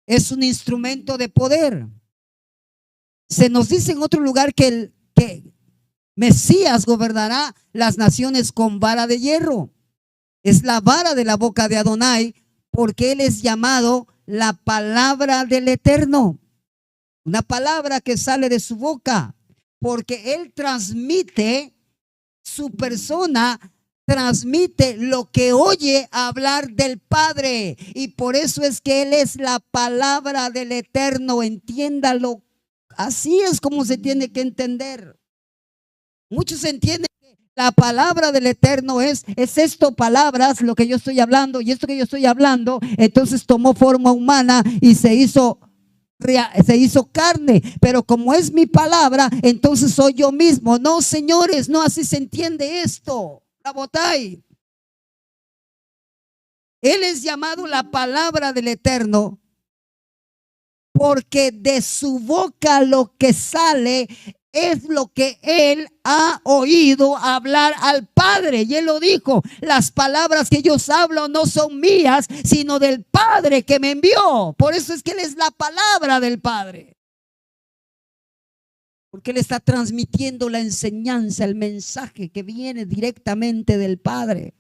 es un instrumento de poder. Se nos dice en otro lugar que Mesías gobernará las naciones con vara de hierro. Es la vara de la boca de Adonai, porque él es llamado la palabra del Eterno. Una palabra que sale de su boca, porque él transmite, su persona transmite lo que oye hablar del Padre, y por eso es que él es la palabra del Eterno. Entiéndalo, así es como se tiene que entender. Muchos entienden que la palabra del Eterno es esto, palabras, lo que yo estoy hablando, y esto que yo estoy hablando, entonces tomó forma humana y se hizo carne, pero como es mi palabra, entonces soy yo mismo. No, señores, no así se entiende esto. Rabotay. Él es llamado la palabra del Eterno porque de su boca lo que sale es lo que él ha oído hablar al Padre. Y él lo dijo: las palabras que yo hablo no son mías, sino del Padre que me envió. Por eso es que él es la palabra del Padre, porque él está transmitiendo la enseñanza, el mensaje que viene directamente del Padre.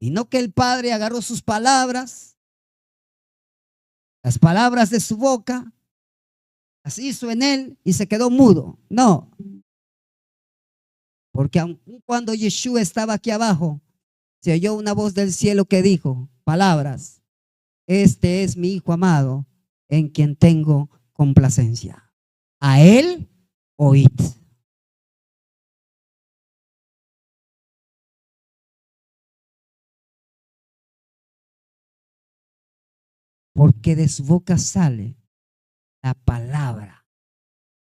Y no que el Padre agarró sus palabras, las palabras de su boca, las hizo en él y se quedó mudo. No, porque aun cuando Yeshua estaba aquí abajo, se oyó una voz del cielo que dijo palabras: este es mi Hijo amado, en quien tengo complacencia. A él oíd. Porque de su boca sale la palabra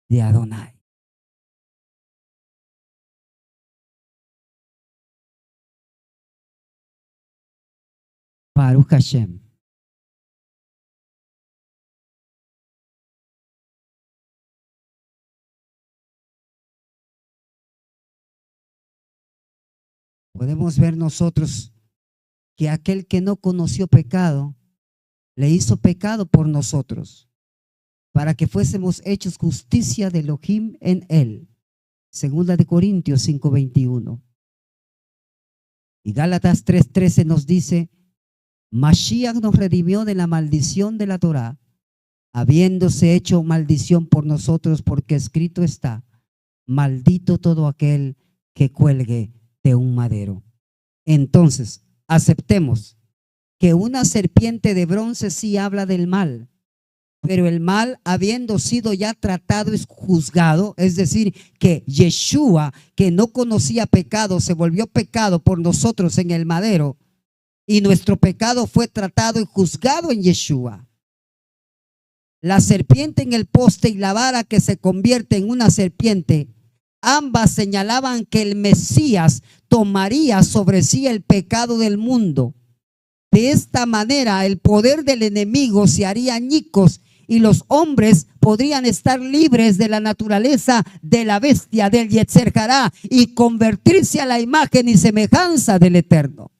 de Adonai. Baruch Hashem. Podemos ver nosotros que aquel que no conoció pecado, le hizo pecado por nosotros, para que fuésemos hechos justicia de Elohim en él. Segunda de Corintios 5:21. Y Gálatas 3:13 nos dice: Mashiach nos redimió de la maldición de la Torá, habiéndose hecho maldición por nosotros, porque escrito está: maldito todo aquel que cuelgue de un madero. Entonces, aceptemos que una serpiente de bronce sí habla del mal, pero el mal, habiendo sido ya tratado, es juzgado. Es decir, que Yeshua, que no conocía pecado, se volvió pecado por nosotros en el madero, y nuestro pecado fue tratado y juzgado en Yeshua. La serpiente en el poste y la vara que se convierte en una serpiente, ambas señalaban que el Mesías tomaría sobre sí el pecado del mundo. De esta manera el poder del enemigo se haría añicos y los hombres podrían estar libres de la naturaleza de la bestia, del Yetzer Hará, y convertirse a la imagen y semejanza del Eterno.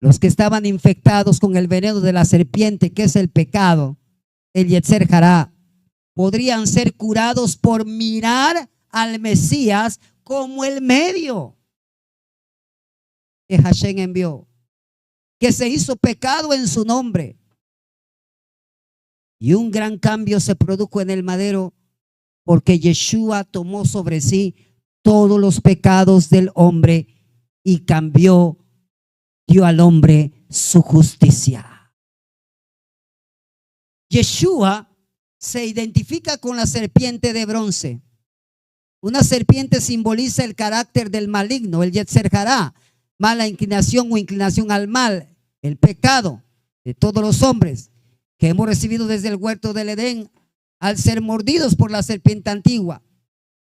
Los que estaban infectados con el veneno de la serpiente, que es el pecado, el Yetzer Hará, podrían ser curados por mirar al Mesías como el medio que Hashem envió, que se hizo pecado en su nombre. Y un gran cambio se produjo en el madero, porque Yeshua tomó sobre sí todos los pecados del hombre y dio al hombre su justicia. Yeshua se identifica con la serpiente de bronce. Una serpiente simboliza el carácter del maligno, el Yetzer Hará, mala inclinación o inclinación al mal, el pecado de todos los hombres que hemos recibido desde el huerto del Edén al ser mordidos por la serpiente antigua.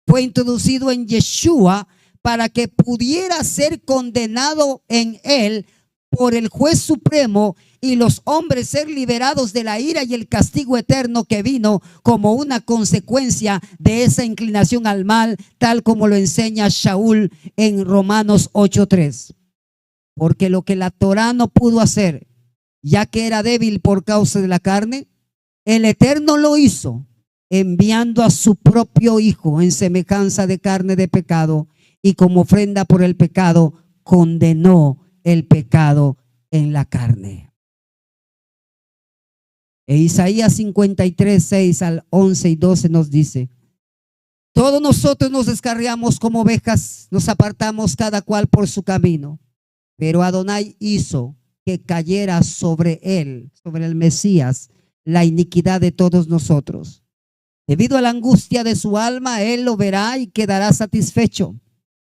Fue introducido en Yeshua para que pudiera ser condenado en él por el juez supremo y los hombres ser liberados de la ira y el castigo eterno que vino como una consecuencia de esa inclinación al mal, tal como lo enseña Shaul en Romanos 8:3. Porque lo que la Torá no pudo hacer, ya que era débil por causa de la carne, el Eterno lo hizo, enviando a su propio Hijo en semejanza de carne de pecado, y como ofrenda por el pecado, condenó el pecado en la carne. E Isaías 53, 6 al 11 y 12 nos dice: todos nosotros nos descarriamos como ovejas, nos apartamos cada cual por su camino, pero Adonai hizo que cayera sobre él, sobre el Mesías, la iniquidad de todos nosotros. Debido a la angustia de su alma, él lo verá y quedará satisfecho.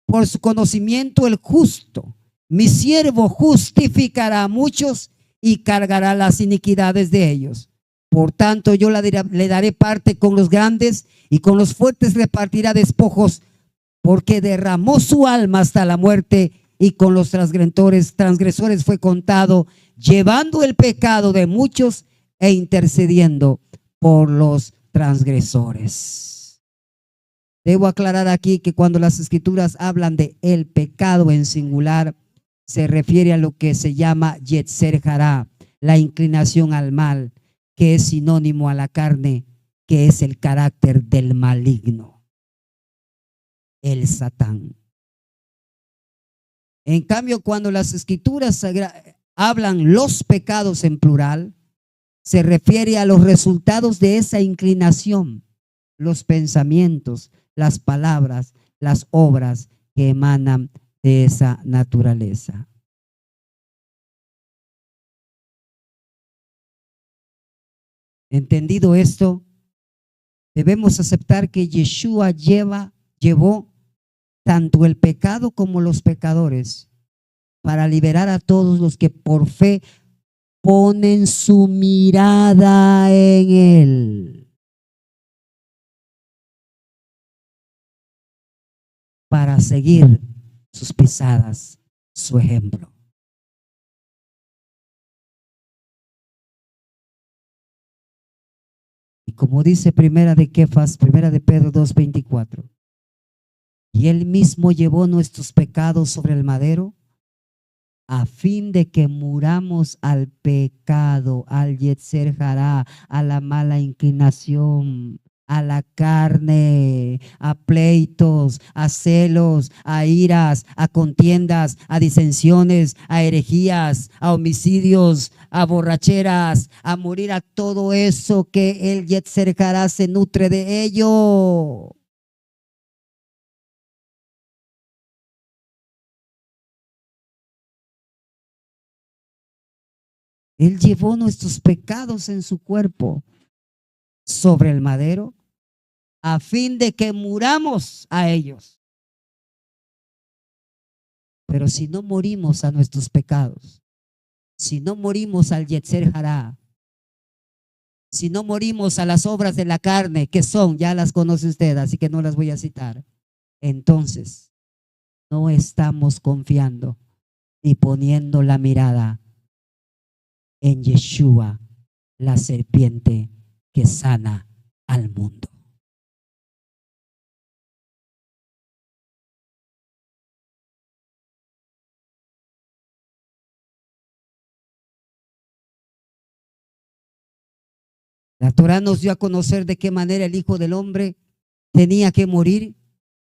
Por su conocimiento el justo, mi siervo, justificará a muchos y cargará las iniquidades de ellos. Por tanto, yo le daré parte con los grandes, y con los fuertes repartirá despojos, porque derramó su alma hasta la muerte, y con los transgresores fue contado, llevando el pecado de muchos e intercediendo por los transgresores. Debo aclarar aquí que cuando las escrituras hablan de el pecado en singular, se refiere a lo que se llama Yetzer Hará, la inclinación al mal, que es sinónimo a la carne, que es el carácter del maligno, el Satán. En cambio, cuando las escrituras hablan los pecados en plural, se refiere a los resultados de esa inclinación, los pensamientos, las palabras, las obras que emanan de esa naturaleza. Entendido esto, debemos aceptar que Yeshua llevó tanto el pecado como los pecadores para liberar a todos los que por fe ponen su mirada en él, para seguir sus pisadas, su ejemplo. Y como dice primera de Pedro 2:24, y él mismo llevó nuestros pecados sobre el madero, a fin de que muramos al pecado, al Yetzer Hará, a la mala inclinación, a la carne, a pleitos, a celos, a iras, a contiendas, a disensiones, a herejías, a homicidios, a borracheras, a morir a todo eso que el Yetzer Hará se nutre de ello. Él llevó nuestros pecados en su cuerpo sobre el madero, a fin de que muramos a ellos. Pero si no morimos a nuestros pecados, si no morimos al Yetzer Hará, si no morimos a las obras de la carne, que son, ya las conoce usted, así que no las voy a citar, entonces no estamos confiando ni poniendo la mirada en Yeshua, la serpiente que sana al mundo. La Torá nos dio a conocer de qué manera el Hijo del Hombre tenía que morir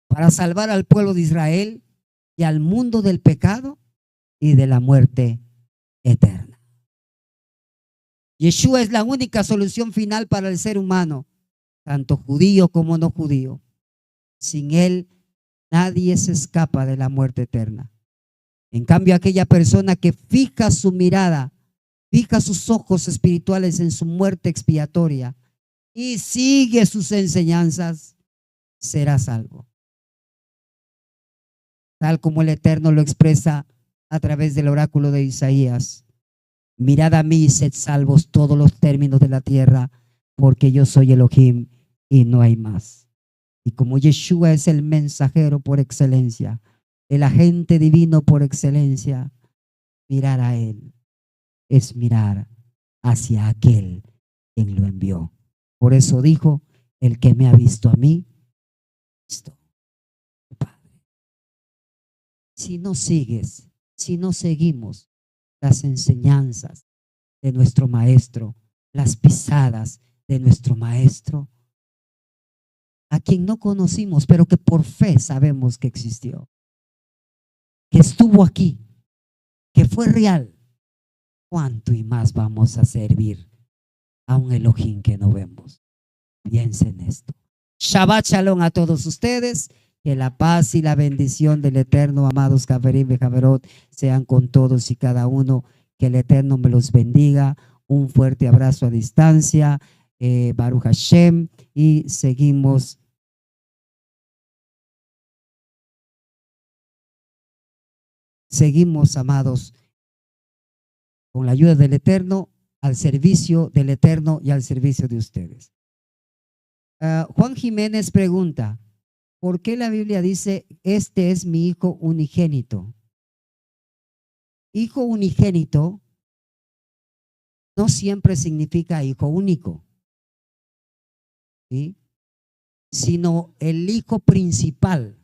para salvar al pueblo de Israel y al mundo del pecado y de la muerte eterna. Yeshua es la única solución final para el ser humano, tanto judío como no judío. Sin él, nadie se escapa de la muerte eterna. En cambio, aquella persona que fija su mirada, fija sus ojos espirituales en su muerte expiatoria y sigue sus enseñanzas, será salvo. Tal como el Eterno lo expresa a través del oráculo de Isaías. Mirad a mí y sed salvos todos los términos de la tierra, porque yo soy Elohim y no hay más. Y como Yeshua es el mensajero por excelencia, el agente divino por excelencia, mirar a él es mirar hacia aquel quien lo envió. Por eso dijo, el que me ha visto a mí, visto al Padre. Si no sigues, si no seguimos las enseñanzas de nuestro maestro, las pisadas de nuestro maestro, a quien no conocimos, pero que por fe sabemos que existió, que estuvo aquí, que fue real, ¿cuánto y más vamos a servir a un Elohim que no vemos? Piensen en esto. Shabbat Shalom a todos ustedes. Que la paz y la bendición del Eterno, amados Javerim y Javerot, sean con todos y cada uno. Que el Eterno me los bendiga. Un fuerte abrazo a distancia. Baruch Hashem. Y seguimos. Seguimos, amados, con la ayuda del Eterno, al servicio del Eterno y al servicio de ustedes. Juan Jiménez pregunta, ¿por qué la Biblia dice, este es mi hijo unigénito? Hijo unigénito no siempre significa hijo único, ¿sí? Sino el hijo principal.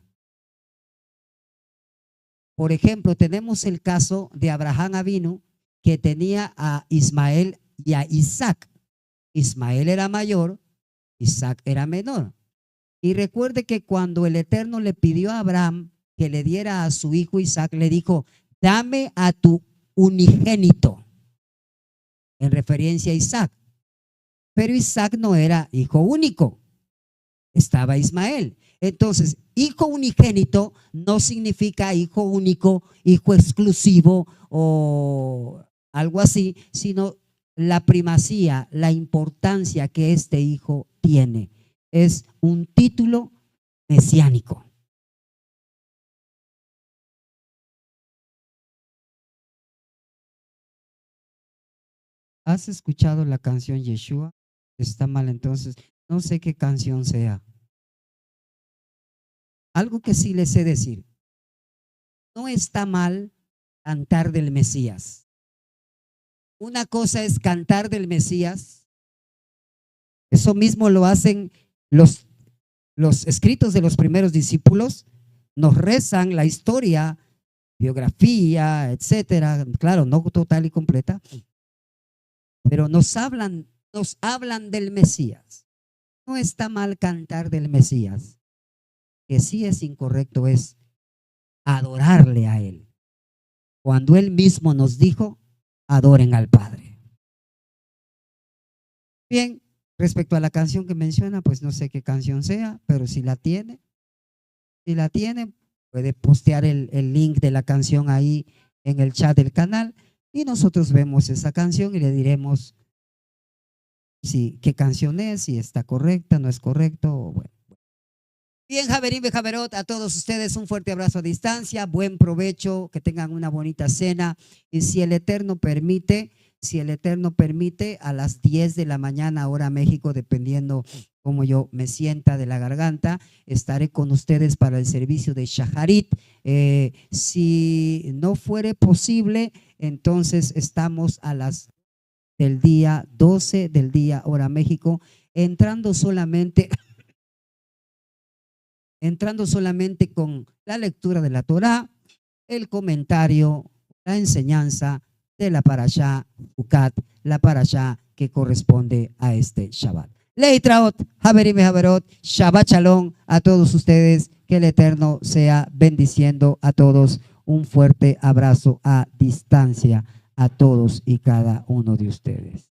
Por ejemplo, tenemos el caso de Abraham Avinu, que tenía a Ismael y a Isaac. Ismael era mayor, Isaac era menor. Y recuerde que cuando el Eterno le pidió a Abraham que le diera a su hijo Isaac, le dijo, dame a tu unigénito, en referencia a Isaac. Pero Isaac no era hijo único, estaba Ismael. Entonces, hijo unigénito no significa hijo único, hijo exclusivo o algo así, sino la primacía, la importancia que este hijo tiene. Es un título mesiánico. ¿Has escuchado la canción Yeshua? Está mal, entonces no sé qué canción sea. Algo que sí les sé decir, no está mal cantar del Mesías. Una cosa es cantar del Mesías, eso mismo lo hacen los escritos de los primeros discípulos, nos rezan la historia, biografía, etcétera, claro, no total y completa, pero nos hablan del Mesías. No está mal cantar del Mesías. Que sí es incorrecto es adorarle a él. Cuando él mismo nos dijo, adoren al Padre. Bien, respecto a la canción que menciona, pues no sé qué canción sea, pero si la tiene, puede postear el link de la canción ahí en el chat del canal y nosotros vemos esa canción y le diremos si qué canción es, si está correcta, no es correcto, o bueno. Bien, Javerim y Javerot, a todos ustedes un fuerte abrazo a distancia, buen provecho, que tengan una bonita cena y si el Eterno permite, a las 10 de la mañana hora México, dependiendo cómo yo me sienta de la garganta, estaré con ustedes para el servicio de Shaharit. Si no fuere posible, entonces estamos a las del día 12 del día hora México, entrando solamente con la lectura de la Torá, el comentario, la enseñanza de la parashá Ucat, la parashá que corresponde a este Shabbat. Leitraot, Haberim y Haberot, Shabbat Shalom a todos ustedes, que el Eterno sea bendiciendo a todos. Un fuerte abrazo a distancia a todos y cada uno de ustedes.